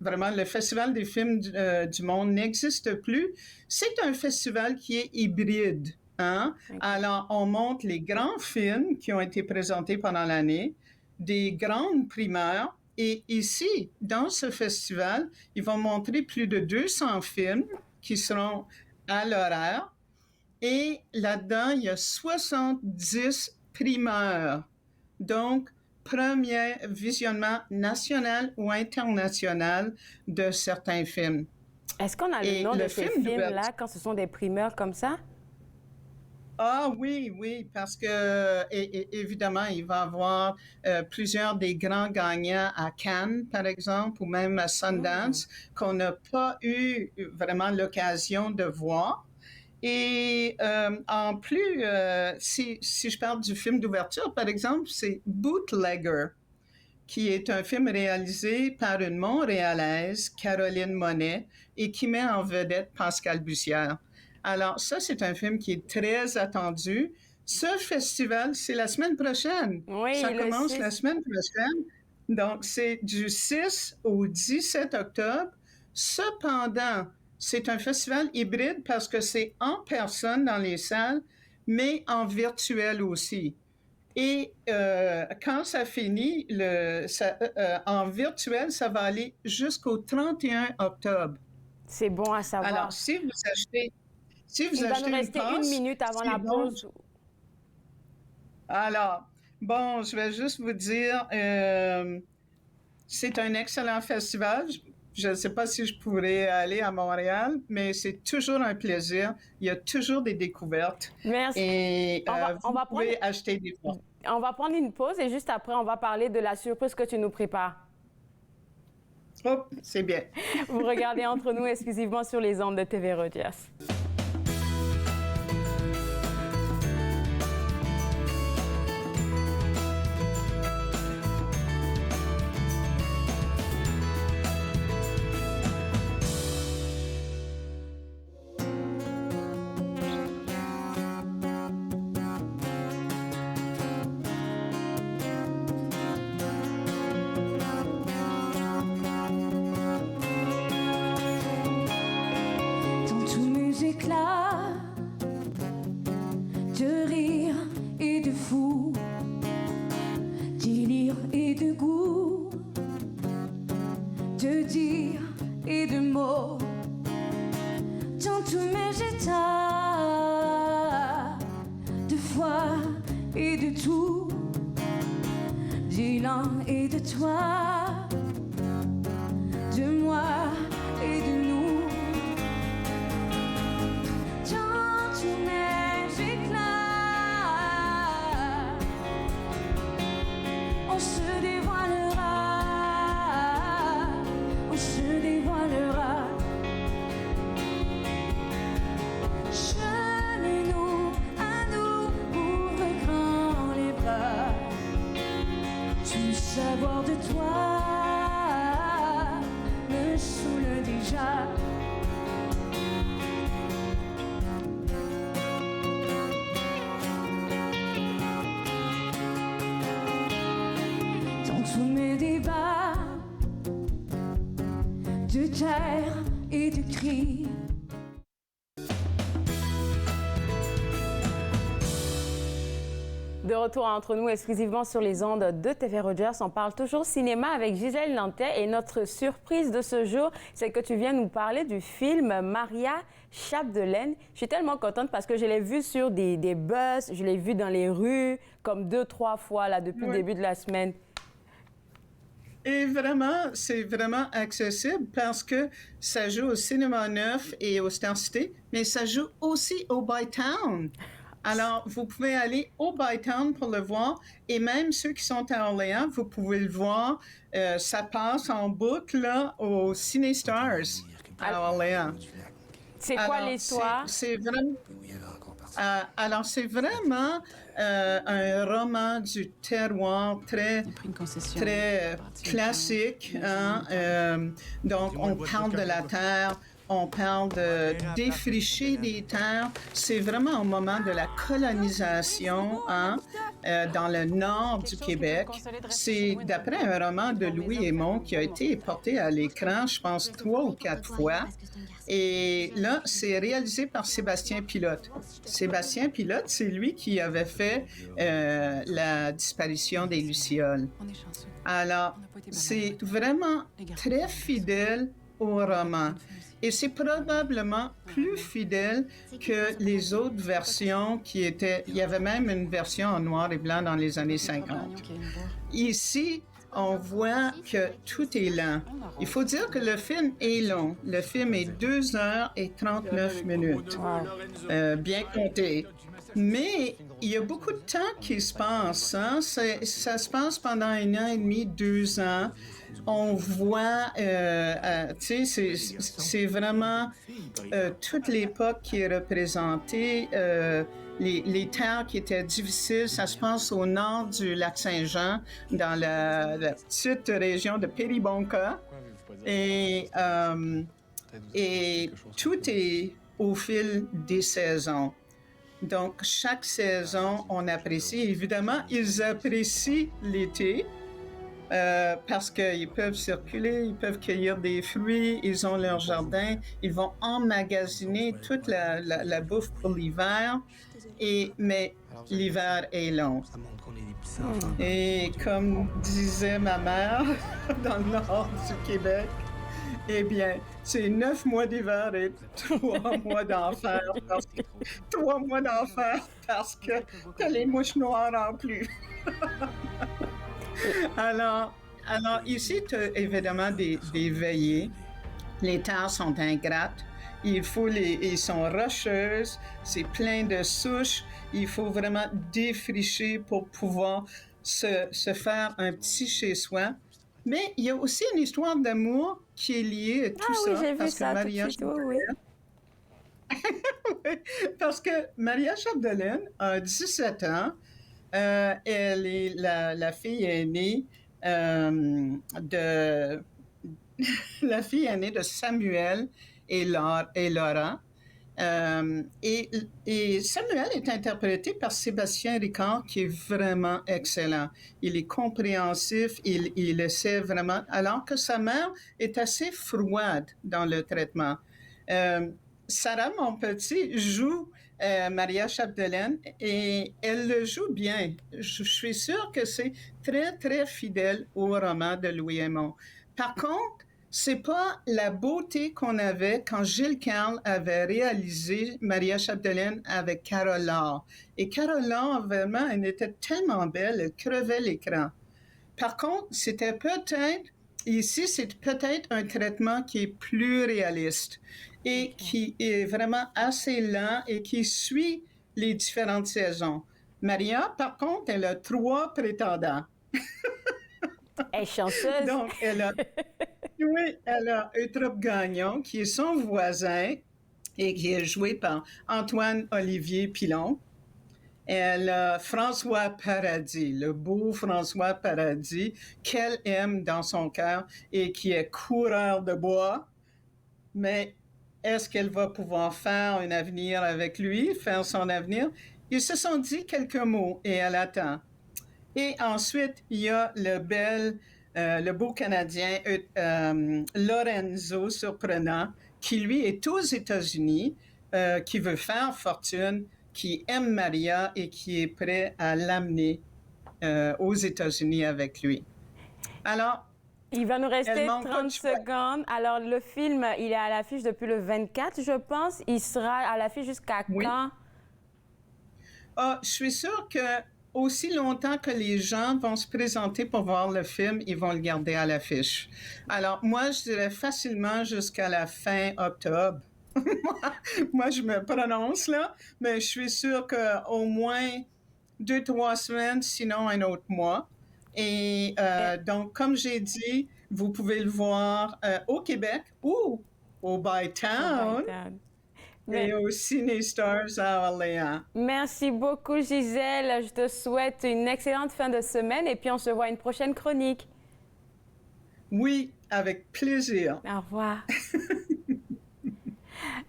vraiment le Festival des films du monde n'existe plus, c'est un festival qui est hybride. Okay. Alors, on montre les grands films qui ont été présentés pendant l'année, des grandes primeurs, et ici, dans ce festival, ils vont montrer plus de 200 films qui seront à l'horaire. Et là-dedans, il y a 70 primeurs. Donc, premier visionnement national ou international de certains films. Est-ce qu'on a le nom de ces films-là quand ce sont des primeurs comme ça? Ah oui, oui, parce que évidemment, il va y avoir plusieurs des grands gagnants à Cannes, par exemple, ou même à Sundance, qu'on n'a pas eu vraiment l'occasion de voir. Et en plus, si je parle du film d'ouverture, par exemple, c'est Bootlegger, qui est un film réalisé par une Montréalaise, Caroline Monet, et qui met en vedette Pascal Bussière. Alors, ça, c'est un film qui est très attendu. Ce festival, c'est la semaine prochaine. Oui, ça le commence 6. la semaine prochaine. Donc, c'est du 6 au 17 octobre. Cependant, c'est un festival hybride parce que c'est en personne dans les salles, mais en virtuel aussi. Et quand ça finit, en virtuel, ça va aller jusqu'au 31 octobre. C'est bon à savoir. Alors, si vous achetez Il va nous rester une minute avant la pause. Alors, bon, je vais juste vous dire, c'est un excellent festival. Je ne sais pas si je pourrais aller à Montréal, mais c'est toujours un plaisir. Il y a toujours des découvertes. Merci. Et vous pouvez acheter des fois. On va prendre une pause et juste après, on va parler de la surprise que tu nous prépares. Oh, c'est bien. Vous regardez Entre nous exclusivement sur les ondes de TV Rogers. De rire et de fou, délire et de goût, de dire et de mots, dans tous mes états, de foi et de tout, d'élan et de toi, de moi et de nous. On se dévoilera, on se dévoilera. Genoux à nous, ouvre grand les bras. Tout savoir de toi me saoule déjà. Tous mes débats de terre et de cris. De retour entre nous exclusivement sur les ondes de TV Rogers, on parle toujours cinéma avec Gisèle Lantais et notre surprise de ce jour, c'est que tu viens nous parler du film Maria Chapdelaine. Je suis tellement contente parce que je l'ai vu sur des bus, je l'ai vu dans les rues comme 2-3 fois là depuis le début de la semaine. Et vraiment, c'est vraiment accessible parce que ça joue au Cinéma Neuf et au Star Cité, mais ça joue aussi au Bytown. Alors, vous pouvez aller au Bytown pour le voir, et même ceux qui sont à Orléans, vous pouvez le voir. Ça passe en boucle là, au Ciné Stars à Orléans. C'est quoi l'histoire? C'est vraiment... alors, c'est vraiment un roman du terroir très classique. Hein? Donc, on parle de la terre, on parle de défricher des terres. C'est vraiment au moment de la colonisation hein? Dans le nord du Québec. C'est d'après un roman de Louis Aymon qui a été porté à l'écran, je pense, 3 ou 4 fois. Et là, c'est réalisé par Sébastien Pilote. Sébastien Pilote, c'est lui qui avait fait la disparition des Lucioles. Alors, c'est vraiment très fidèle au roman. Et c'est probablement plus fidèle que les autres versions qui étaient... Il y avait même une version en noir et blanc dans les années 50. Ici, on voit que tout est lent. Il faut dire que le film est long. Le film est 2 heures et 39 minutes. Bien compté. Mais il y a beaucoup de temps qui se passe. Hein? Ça se passe pendant 1 an et demi, 2 ans. On voit, tu sais, c'est vraiment toute l'époque qui est représentée. Les terres qui étaient difficiles, ça se passe au nord du lac Saint-Jean, dans la petite région de Péribonka. Et tout est au fil des saisons. Donc, chaque saison, on apprécie. Évidemment, ils apprécient l'été parce qu'ils peuvent circuler, ils peuvent cueillir des fruits, ils ont leur jardin, ils vont emmagasiner toute la bouffe pour l'hiver. Mais l'hiver est long. Et comme disait ma mère dans le nord du Québec, eh bien, c'est 9 mois d'hiver et 3 mois d'enfer. 3 mois d'enfer parce que t'as les mouches noires en plus. Alors ici, tu as évidemment des veillées. Les terres sont ingrates. Ils sont rocheuses. C'est plein de souches. Il faut vraiment défricher pour pouvoir se faire un petit chez-soi. Mais il y a aussi une histoire d'amour qui est liée à tout ça. Oui, j'ai vu ça Maria tout de suite, oui. Parce que Maria Chapdelaine a 17 ans. Elle est la fille aînée la fille aînée de Samuel et Laura. Et Samuel est interprété par Sébastien Ricard, qui est vraiment excellent. Il est compréhensif, il essaie vraiment, alors que sa mère est assez froide dans le traitement. Sarah Monpetit joue Maria Chapdelaine et elle le joue bien. Je suis sûre que c'est très, très fidèle au roman de Louis Hémon. Par contre, c'est pas la beauté qu'on avait quand Gilles Carle avait réalisé Maria Chapdelaine avec Carole Laure. Et Carole Laure, vraiment, elle était tellement belle, elle crevait l'écran. Par contre, c'est peut-être un traitement qui est plus réaliste et qui est vraiment assez lent et qui suit les différentes saisons. Maria, par contre, elle a 3 prétendants. Elle est chanceuse. Donc, elle a Eutrope Gagnon, qui est son voisin et qui est joué par Antoine-Olivier Pilon. Elle a François Paradis, le beau François Paradis, qu'elle aime dans son cœur et qui est coureur de bois. Mais est-ce qu'elle va pouvoir faire un avenir avec lui, faire son avenir? Ils se sont dit quelques mots et elle attend. Et ensuite, il y a le beau Canadien Lorenzo Surprenant, qui lui est aux États-Unis, qui veut faire fortune, qui aime Maria et qui est prêt à l'amener aux États-Unis avec lui. Alors, il va nous rester 30 secondes. Alors, le film, il est à l'affiche depuis le 24, je pense. Il sera à l'affiche jusqu'à quand? Je suis sûre que aussi longtemps que les gens vont se présenter pour voir le film, ils vont le garder à l'affiche. Alors, moi, je dirais facilement jusqu'à la fin octobre. Moi, je me prononce là, mais je suis sûre qu'au moins 2-3 semaines, sinon un autre mois. Et donc, comme j'ai dit, vous pouvez le voir au Québec ou au Bytown. Et au Ciné-Stars à Orléans. Merci beaucoup, Gisèle. Je te souhaite une excellente fin de semaine et puis on se voit à une prochaine chronique. Oui, avec plaisir. Au revoir.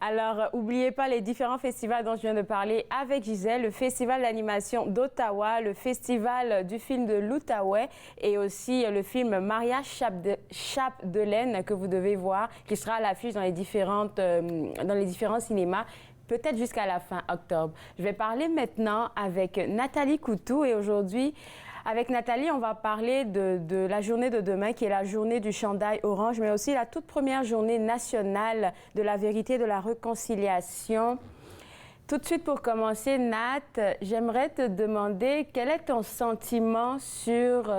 Alors, n'oubliez pas les différents festivals dont je viens de parler avec Gisèle, le Festival d'animation d'Ottawa, le Festival du film de l'Outaouais et aussi le film Maria Chapdelaine que vous devez voir, qui sera à l'affiche dans les différents cinémas, peut-être jusqu'à la fin octobre. Je vais parler maintenant avec Nathalie Coutou et aujourd'hui, avec Nathalie, on va parler de la journée de demain, qui est la journée du chandail orange, mais aussi la toute première journée nationale de la vérité et de la réconciliation. Tout de suite, pour commencer, Nat, j'aimerais te demander quel est ton sentiment sur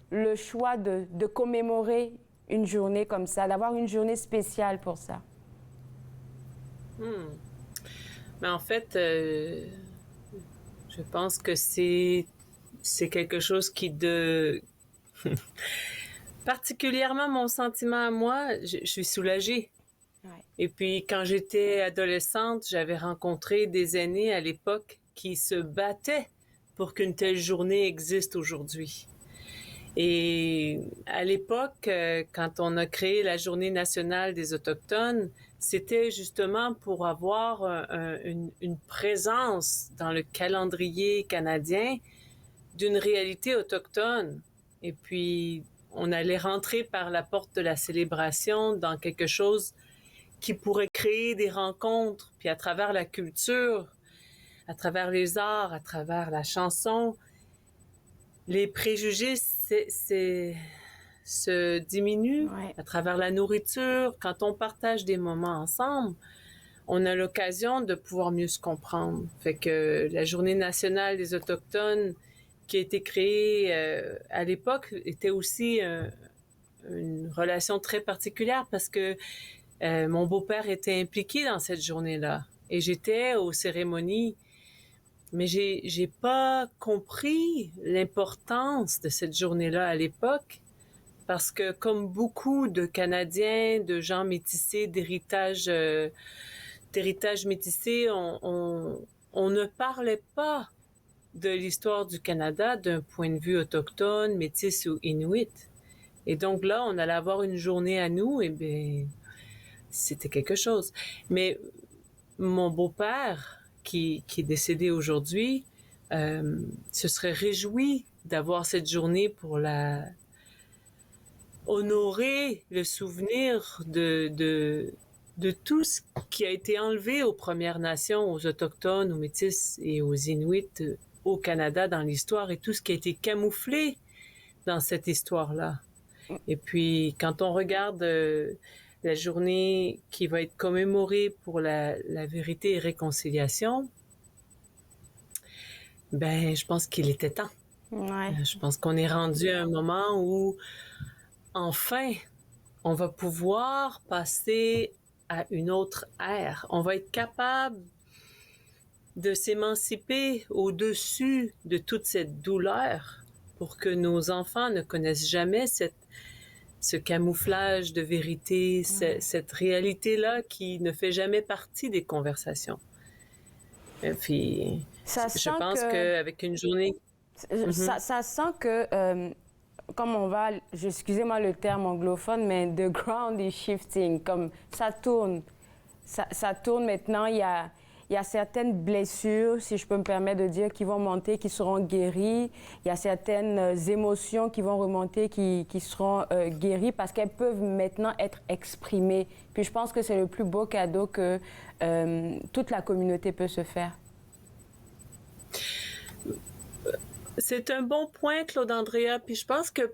le choix de commémorer une journée comme ça, d'avoir une journée spéciale pour ça? Ben, en fait, Je pense que c'est quelque chose particulièrement mon sentiment à moi, je suis soulagée. Ouais. Et puis, quand j'étais adolescente, j'avais rencontré des aînés à l'époque qui se battaient pour qu'une telle journée existe aujourd'hui. Et à l'époque, quand on a créé la Journée nationale des Autochtones, c'était justement pour avoir une présence dans le calendrier canadien d'une réalité autochtone. Et puis, on allait rentrer par la porte de la célébration dans quelque chose qui pourrait créer des rencontres, puis à travers la culture, à travers les arts, à travers la chanson, les préjugés se diminuent à travers la nourriture. Quand on partage des moments ensemble, on a l'occasion de pouvoir mieux se comprendre. Fait que la Journée nationale des Autochtones qui a été créée à l'époque était aussi une relation très particulière parce que mon beau-père était impliqué dans cette journée-là et j'étais aux cérémonies. Mais j'ai pas compris l'importance de cette journée-là à l'époque parce que comme beaucoup de Canadiens, de gens métissés, d'héritage métissé, on ne parlait pas de l'histoire du Canada d'un point de vue autochtone, métis ou inuit. Et donc là, on allait avoir une journée à nous, et bien, c'était quelque chose. Mais mon beau-père, qui est décédé aujourd'hui, se serait réjoui d'avoir cette journée pour honorer le souvenir de tout ce qui a été enlevé aux Premières Nations, aux Autochtones, aux Métis et aux Inuits au Canada dans l'histoire et tout ce qui a été camouflé dans cette histoire-là. Et puis, quand on regarde la journée qui va être commémorée pour la vérité et réconciliation, ben, je pense qu'il était temps. Ouais. Je pense qu'on est rendu à un moment où, enfin, on va pouvoir passer à une autre ère. On va être capable de s'émanciper au-dessus de toute cette douleur pour que nos enfants ne connaissent jamais ce camouflage de vérité, cette réalité-là qui ne fait jamais partie des conversations. Et puis, je pense qu'avec une journée... Ça sent que, comme on va, excusez-moi le terme anglophone, mais the ground is shifting, comme ça tourne. Ça tourne maintenant, il y a certaines blessures, si je peux me permettre de dire, qui vont monter, qui seront guéries. Il y a certaines émotions qui vont remonter, qui seront guéries parce qu'elles peuvent maintenant être exprimées. Puis je pense que c'est le plus beau cadeau que toute la communauté peut se faire. C'est un bon point, Claude Andrea. Puis je pense que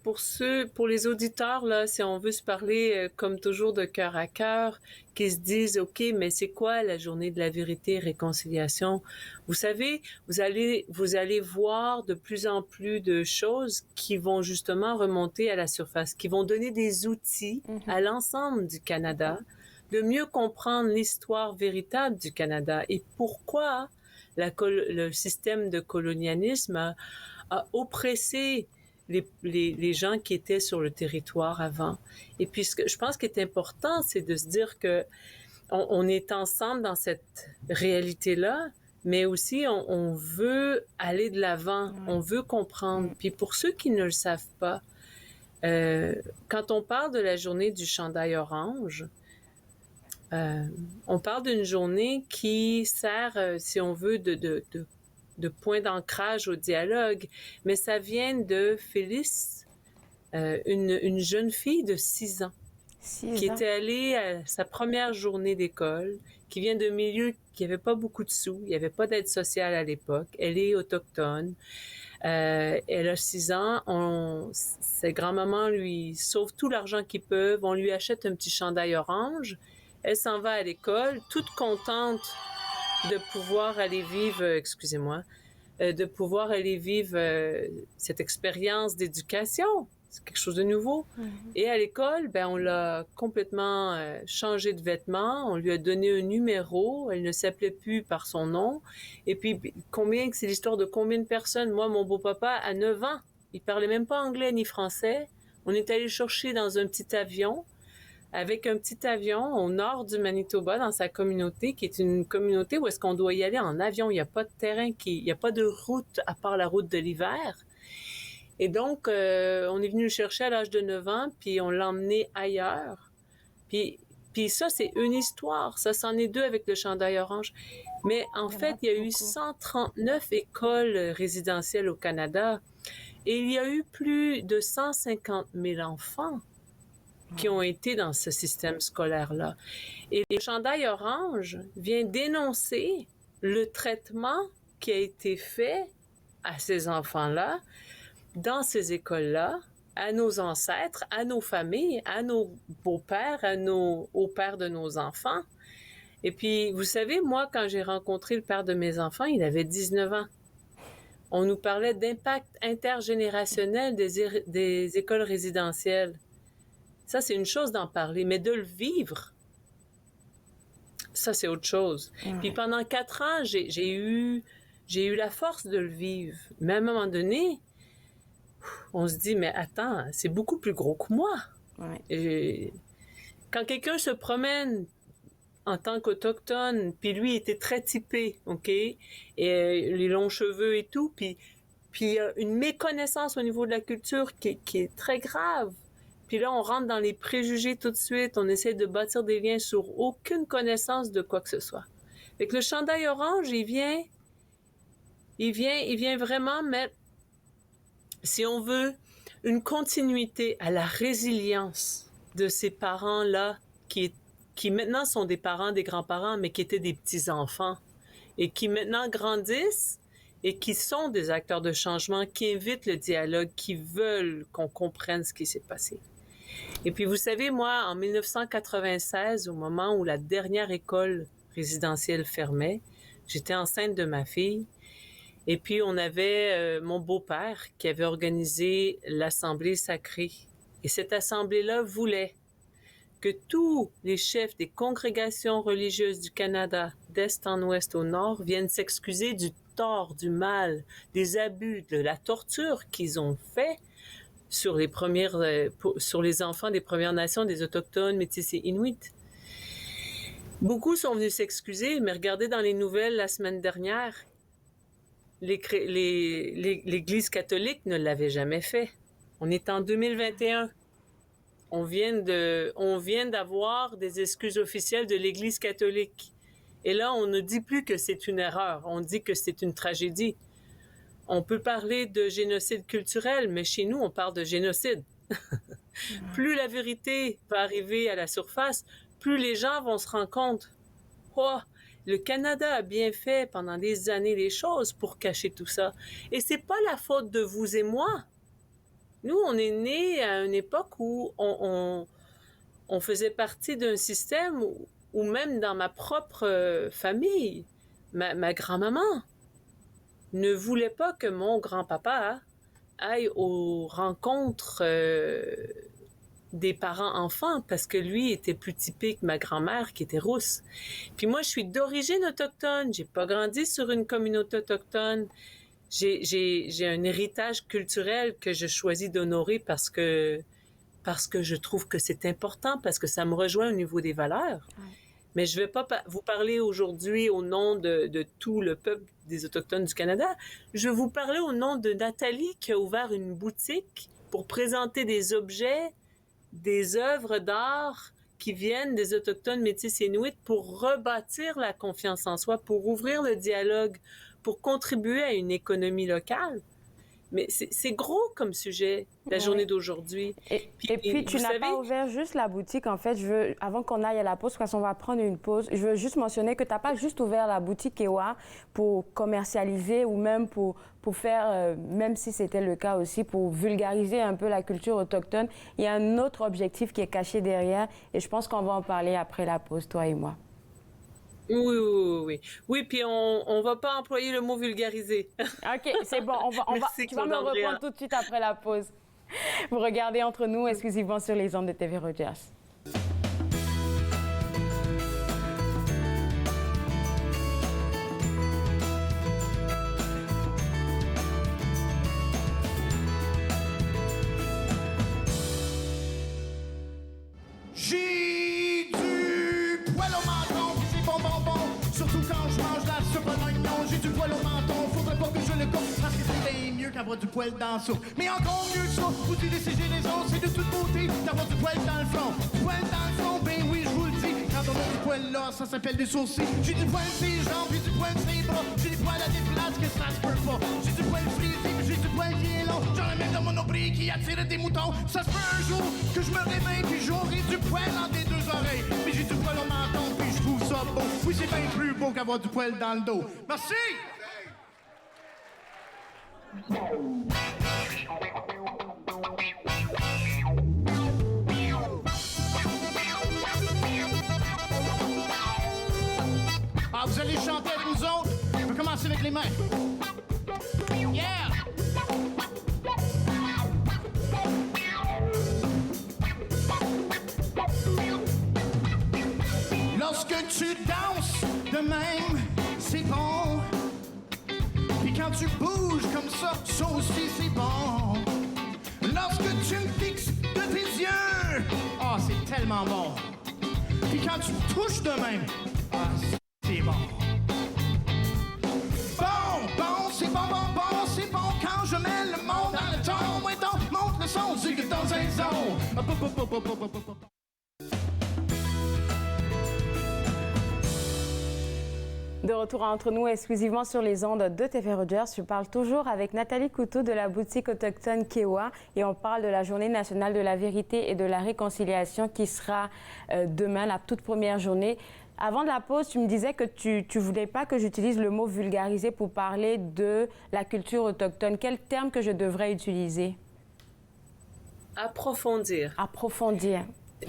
pour les auditeurs, là, si on veut se parler, comme toujours, de cœur à cœur, qui se disent, OK, mais c'est quoi la journée de la vérité et réconciliation? Vous savez, vous allez voir de plus en plus de choses qui vont justement remonter à la surface, qui vont donner des outils à l'ensemble du Canada de mieux comprendre l'histoire véritable du Canada et pourquoi le système de colonialisme a oppressé les gens qui étaient sur le territoire avant. Et puis, je pense qu'il est important, c'est de se dire que on est ensemble dans cette réalité-là, mais aussi on veut aller de l'avant, on veut comprendre. Puis pour ceux qui ne le savent pas, quand on parle de la journée du chandail orange, on parle d'une journée qui sert, si on veut, de point d'ancrage au dialogue, mais ça vient de Phyllis, une jeune fille de 6 ans, qui était allée à sa première journée d'école, qui vient d'un milieu qui n'avait pas beaucoup de sous, il n'y avait pas d'aide sociale à l'époque, elle est autochtone, elle a 6 ans, ses grands-mamans lui sauvent tout l'argent qu'ils peuvent, on lui achète un petit chandail orange, elle s'en va à l'école, toute contente de pouvoir aller vivre, cette expérience d'éducation. C'est quelque chose de nouveau. Et à l'école, on l'a complètement changé de vêtements. On lui a donné un numéro. Elle ne s'appelait plus par son nom. Et puis, c'est l'histoire de combien de personnes? Moi, mon beau-papa, à 9 ans, il parlait même pas anglais ni français. On est allé le chercher dans un petit avion, avec un petit avion au nord du Manitoba, dans sa communauté, qui est une communauté où est-ce qu'on doit y aller en avion. Il n'y a pas de terrain, il n'y a pas de route à part la route de l'hiver. Et donc, on est venu le chercher à l'âge de 9 ans, puis on l'a emmené ailleurs. Puis ça, c'est une histoire. Ça, c'en est deux avec le chandail orange. Mais en fait, il y a eu 139 écoles résidentielles au Canada. Et il y a eu plus de 150 000 enfants qui ont été dans ce système scolaire-là. Et le chandail orange vient dénoncer le traitement qui a été fait à ces enfants-là, dans ces écoles-là, à nos ancêtres, à nos familles, à nos beaux-pères, aux pères de nos enfants. Et puis, vous savez, moi, quand j'ai rencontré le père de mes enfants, il avait 19 ans. On nous parlait d'impact intergénérationnel des écoles résidentielles. Ça, c'est une chose d'en parler, mais de le vivre, ça, c'est autre chose. Puis pendant 4 ans, j'ai eu la force de le vivre. Mais à un moment donné, on se dit, mais attends, c'est beaucoup plus gros que moi. Et quand quelqu'un se promène en tant qu'Autochtone, puis lui était très typé, OK? Et les longs cheveux et tout, puis il y a une méconnaissance au niveau de la culture qui est très grave. Puis là, on rentre dans les préjugés tout de suite, on essaie de bâtir des liens sur aucune connaissance de quoi que ce soit. Fait que le chandail orange, il vient vraiment mettre, si on veut, une continuité à la résilience de ces parents-là qui maintenant sont des parents, des grands-parents, mais qui étaient des petits-enfants et qui maintenant grandissent et qui sont des acteurs de changement, qui invitent le dialogue, qui veulent qu'on comprenne ce qui s'est passé. Et puis, vous savez, moi, en 1996, au moment où la dernière école résidentielle fermait, j'étais enceinte de ma fille. Et puis, on avait mon beau-père qui avait organisé l'Assemblée sacrée. Et cette assemblée-là voulait que tous les chefs des congrégations religieuses du Canada, d'est en ouest au nord, viennent s'excuser du tort, du mal, des abus, de la torture qu'ils ont fait sur les enfants des Premières Nations, des Autochtones, Métis et Inuits. Beaucoup sont venus s'excuser, mais regardez dans les nouvelles la semaine dernière, l'Église catholique ne l'avait jamais fait. On est en 2021. On vient d'avoir des excuses officielles de l'Église catholique. Et là, on ne dit plus que c'est une erreur. On dit que c'est une tragédie. On peut parler de génocide culturel, mais chez nous, on parle de génocide. Plus la vérité va arriver à la surface, plus les gens vont se rendre compte. Oh, le Canada a bien fait pendant des années les choses pour cacher tout ça. Et c'est pas la faute de vous et moi. Nous, on est nés à une époque où on faisait partie d'un système où même dans ma propre famille, ma grand-maman ne voulait pas que mon grand-papa aille aux rencontres des parents-enfants parce que lui était plus typé que ma grand-mère qui était rousse. Puis moi, je suis d'origine autochtone. J'ai pas grandi sur une communauté autochtone. J'ai un héritage culturel que je choisis d'honorer parce que je trouve que c'est important, parce que ça me rejoint au niveau des valeurs. Ouais. Mais je ne vais pas vous parler aujourd'hui au nom de tout le peuple des Autochtones du Canada. Je vais vous parler au nom de Nathalie qui a ouvert une boutique pour présenter des objets, des œuvres d'art qui viennent des Autochtones Métis et Inuits pour rebâtir la confiance en soi, pour ouvrir le dialogue, pour contribuer à une économie locale. Mais c'est gros comme sujet, la journée d'aujourd'hui. Et puis, tu n'as pas ouvert juste la boutique. En fait, avant qu'on aille à la pause, parce qu'on va prendre une pause, je veux juste mentionner que tu n'as pas juste ouvert la boutique EWA pour commercialiser ou même pour faire, même si c'était le cas aussi, pour vulgariser un peu la culture autochtone. Il y a un autre objectif qui est caché derrière et je pense qu'on va en parler après la pause, toi et moi. Oui. Oui, puis on va pas employer le mot vulgariser. OK, c'est bon. Tu vas me reprendre tout de suite après la pause. Vous regardez Entre nous exclusivement sur les ondes de TV Rogers. J'ai du poil au menton, puis c'est bon, surtout quand je mange la soupe à l'oignon. J'ai du poil au menton, faudrait pas que je le coupe, parce que c'est bien mieux qu'avoir du poil dans la soupe. Mais encore mieux que ça, vous décider les autres, c'est de toute beauté d'avoir du poil dans le front. Du poil dans le front, ben oui, je vous le dis, quand on a du poil là, ça s'appelle des sourcils. J'ai du poil sur les jambes, j'ai du poil sur les bras, j'ai du poil à des places que ça se peut pas. J'ai du poil frisé, puis j'ai du poil qui est long, j'en ai même dans mon nombril qui attire des moutons. Ça se peut un jour que je me réveille, puis j'aurai du poil dans des deux oreilles. Mais j'ai du poil au menton, puis je trouve ça beau. Oui, c'est bien plus beau qu'avoir du poil dans le dos. Merci! Ah, vous allez chanter avec nous autres? On va commencer avec les mains. Yeah! Lorsque tu danses de même, c'est bon. Puis quand tu bouges comme ça aussi c'est bon. Lorsque tu me fixes de tes yeux, ah, c'est tellement bon. Puis quand tu me touches de même, ah, c'est bon. Bon, c'est bon, c'est bon quand je mets le monde dans le ton. Ouais, donc, monte le son, c'est que dans un zone. De retour Entre nous exclusivement sur les ondes de TV Rogers, je parle toujours avec Nathalie Couteau de la boutique autochtone Kewa et on parle de la Journée nationale de la vérité et de la réconciliation qui sera demain, la toute première journée. Avant de la pause, tu me disais que tu voulais pas que j'utilise le mot vulgarisé pour parler de la culture autochtone. Quel terme que je devrais utiliser? Approfondir. Approfondir.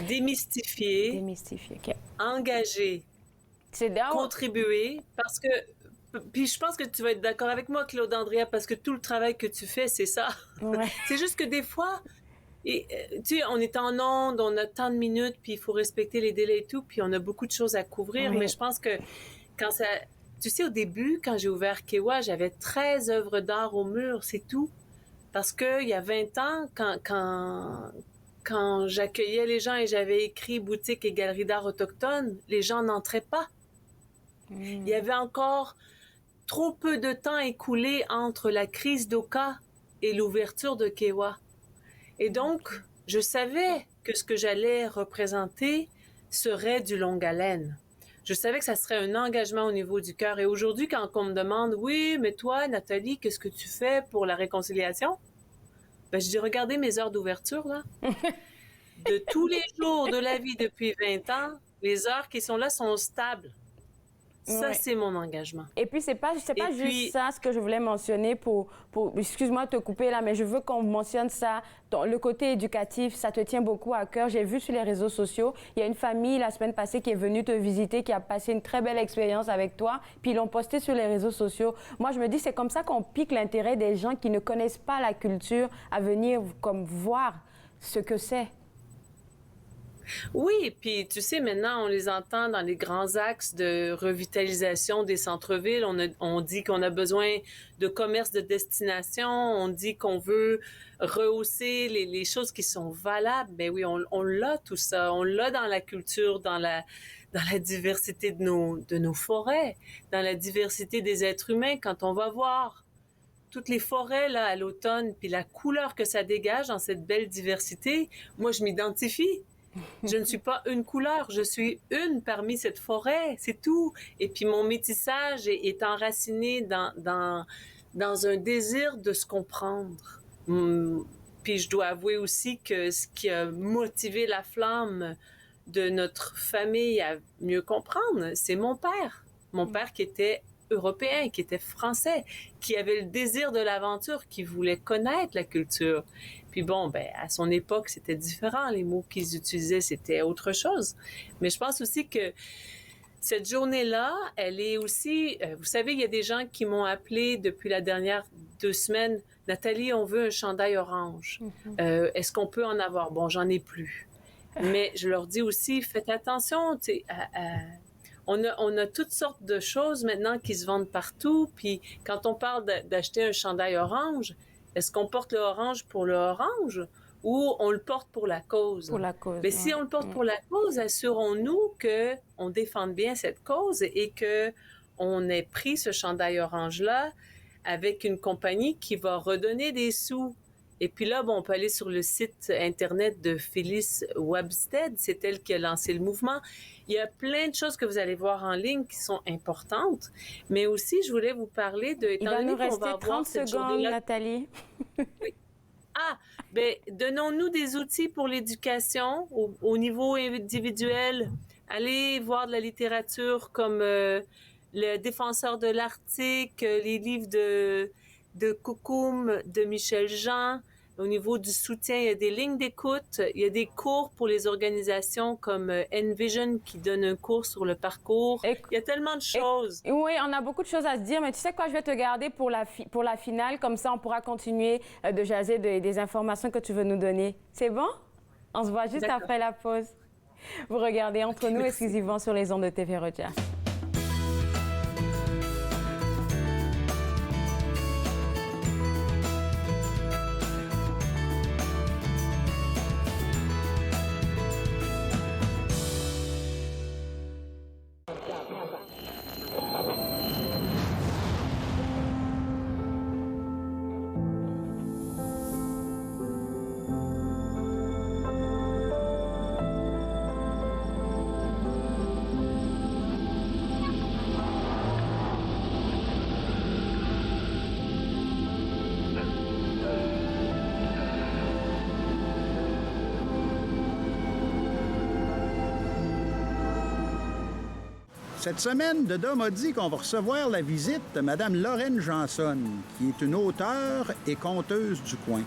Démystifier. Démystifier, OK. Engager. Contribuer, parce que, puis je pense que tu vas être d'accord avec moi, Claude Andrea, parce que tout le travail que tu fais, c'est ça. Ouais. C'est juste que des fois, tu sais, on est en onde, on a tant de minutes, puis il faut respecter les délais et tout, puis on a beaucoup de choses à couvrir, Oui. mais je pense que quand ça... Tu sais, au début, quand j'ai ouvert Kewa, j'avais 13 œuvres d'art au mur, c'est tout. Parce qu'il y a 20 ans, quand j'accueillais les gens et j'avais écrit boutique et galerie d'art autochtone, les gens n'entraient pas. Il y avait encore trop peu de temps écoulé entre la crise d'Oka et l'ouverture de Kewa. Et donc, je savais que ce que j'allais représenter serait du longue haleine. Je savais que ça serait un engagement au niveau du cœur. Et aujourd'hui, quand on me demande « Oui, mais toi, Nathalie, qu'est-ce que tu fais pour la réconciliation? » Ben, je dis « Regardez mes heures d'ouverture, là. » De tous les jours de la vie depuis 20 ans, les heures qui sont là sont stables. Ça, Ouais. c'est mon engagement. Et puis, c'est pas juste ça ce que je voulais mentionner pour excuse-moi de te couper là, mais je veux qu'on mentionne ça. Le côté éducatif, ça te tient beaucoup à cœur. J'ai vu sur les réseaux sociaux, il y a une famille la semaine passée qui est venue te visiter, qui a passé une très belle expérience avec toi, puis ils l'ont posté sur les réseaux sociaux. Moi, je me dis, c'est comme ça qu'on pique l'intérêt des gens qui ne connaissent pas la culture à venir comme voir ce que c'est. Oui, puis tu sais, maintenant, on les entend dans les grands axes de revitalisation des centres-villes. On dit qu'on a besoin de commerce de destination. On dit qu'on veut rehausser les choses qui sont valables. Ben oui, on l'a tout ça. On l'a dans la culture, dans la diversité de nos forêts, dans la diversité des êtres humains. Quand on va voir toutes les forêts là à l'automne, puis la couleur que ça dégage dans cette belle diversité, moi, je m'identifie. Je ne suis pas une couleur, je suis une parmi cette forêt, c'est tout. Et puis mon métissage est enraciné dans un désir de se comprendre. Puis je dois avouer aussi que ce qui a motivé la flamme de notre famille à mieux comprendre, c'est mon père. Mon père qui était européen, qui était français, qui avait le désir de l'aventure, qui voulait connaître la culture. Puis bon, ben à son époque, c'était différent. Les mots qu'ils utilisaient, c'était autre chose. Mais je pense aussi que cette journée-là, elle est aussi... vous savez, il y a des gens qui m'ont appelé depuis la dernière 2 semaines, « Nathalie, on veut un chandail orange. Est-ce qu'on peut en avoir? Bon, j'en ai plus. » Mais je leur dis aussi, faites attention, tu sais, on a toutes sortes de choses maintenant qui se vendent partout. Puis quand on parle d'acheter un chandail orange, est-ce qu'on porte le orange pour le orange ou on le porte pour la cause? Pour la cause. Mais si on le porte pour la cause, assurons-nous qu'on défende bien cette cause et qu'on ait pris ce chandail orange-là avec une compagnie qui va redonner des sous. Et puis là, bon, on peut aller sur le site Internet de Phyllis Wabstead. C'est elle qui a lancé le mouvement. Il y a plein de choses que vous allez voir en ligne qui sont importantes. Mais aussi, je voulais vous parler de... Il va nous rester 30 secondes, Nathalie. Oui. Ah, bien, donnons-nous des outils pour l'éducation au niveau individuel. Allez voir de la littérature comme Le Défenseur de l'Arctique, les livres de Coucoum, de Michel Jean. Au niveau du soutien, il y a des lignes d'écoute, il y a des cours pour les organisations comme Envision qui donne un cours sur le parcours. Il y a tellement de choses. Oui, on a beaucoup de choses à se dire, mais tu sais quoi, je vais te garder pour la finale, comme ça on pourra continuer de jaser des informations que tu veux nous donner. C'est bon? On se voit juste après la pause. Vous regardez Entre nous exclusivement sur les ondes de TV Rogers. Cette semaine, Deda m'a dit qu'on va recevoir la visite de Mme Lorraine Janson, qui est une auteure et conteuse du coin.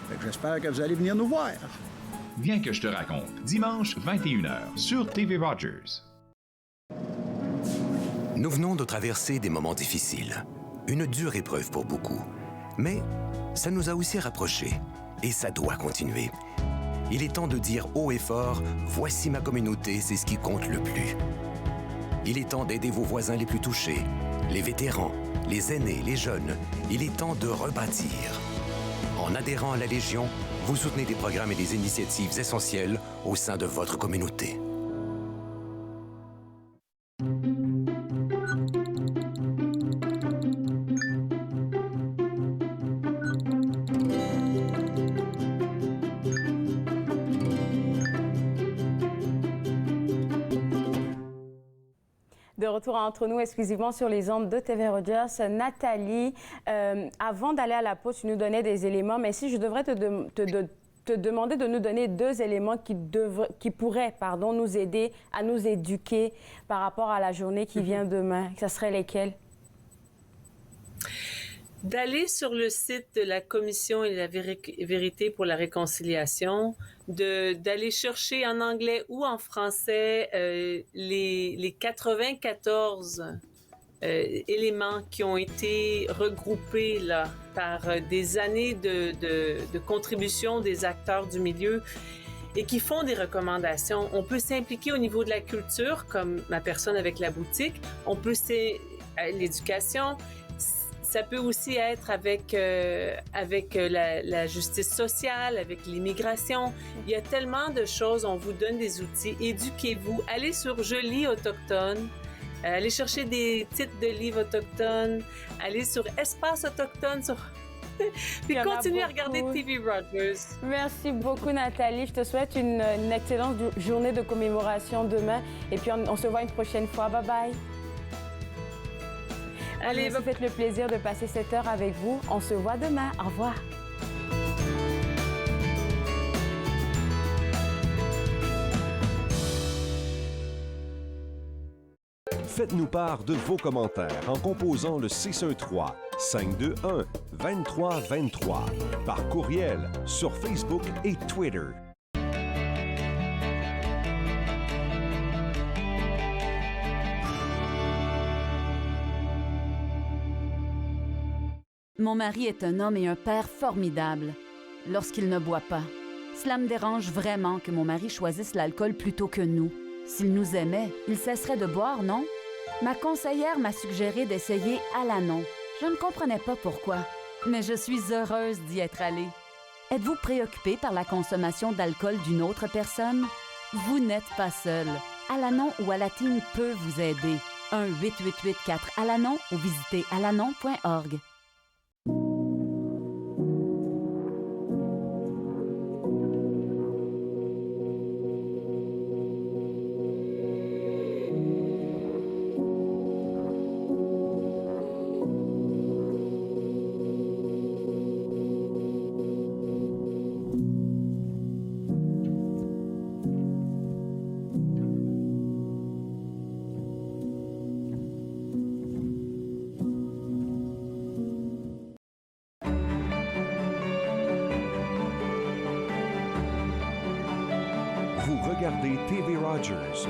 Fait que j'espère que vous allez venir nous voir. Viens que je te raconte, dimanche 21h sur TV Rogers. Nous venons de traverser des moments difficiles. Une dure épreuve pour beaucoup. Mais ça nous a aussi rapprochés. Et ça doit continuer. Il est temps de dire haut et fort, voici ma communauté, c'est ce qui compte le plus. Il est temps d'aider vos voisins les plus touchés, les vétérans, les aînés, les jeunes. Il est temps de rebâtir. En adhérant à la Légion, vous soutenez des programmes et des initiatives essentielles au sein de votre communauté. De retour Entre nous exclusivement sur les ondes de TV Rogers. Nathalie, avant d'aller à la pause, tu nous donnais des éléments, mais si je devrais te demander de nous donner 2 éléments qui pourraient nous aider à nous éduquer par rapport à la journée qui vient demain, ça serait lesquels? D'aller sur le site de la Commission et la vérité pour la réconciliation, d'aller chercher en anglais ou en français les 94 éléments qui ont été regroupés là, par des années de contribution des acteurs du milieu et qui font des recommandations. On peut s'impliquer au niveau de la culture, comme ma personne avec la boutique. On peut l'éducation. Ça peut aussi être avec la justice sociale, avec l'immigration. Il y a tellement de choses. On vous donne des outils. Éduquez-vous. Allez sur Je lis autochtone. Allez chercher des titres de livres autochtones. Allez sur Espace autochtone. Puis continuez à regarder TV Rogers. Merci beaucoup, Nathalie. Je te souhaite une excellente journée de commémoration demain. Et puis, on se voit une prochaine fois. Bye-bye. Allez, vous faites le plaisir de passer cette heure avec vous. On se voit demain. Au revoir. Faites-nous part de vos commentaires en composant le 613-521-2323 par courriel sur Facebook et Twitter. Mon mari est un homme et un père formidable lorsqu'il ne boit pas. Cela me dérange vraiment que mon mari choisisse l'alcool plutôt que nous. S'il nous aimait, il cesserait de boire, non? Ma conseillère m'a suggéré d'essayer Alanon. Je ne comprenais pas pourquoi, mais je suis heureuse d'y être allée. Êtes-vous préoccupé par la consommation d'alcool d'une autre personne? Vous n'êtes pas seul. Alanon ou Alatine peut vous aider. 1-888-4-ALANON ou visitez alanon.org. Vous regardez TV Rogers.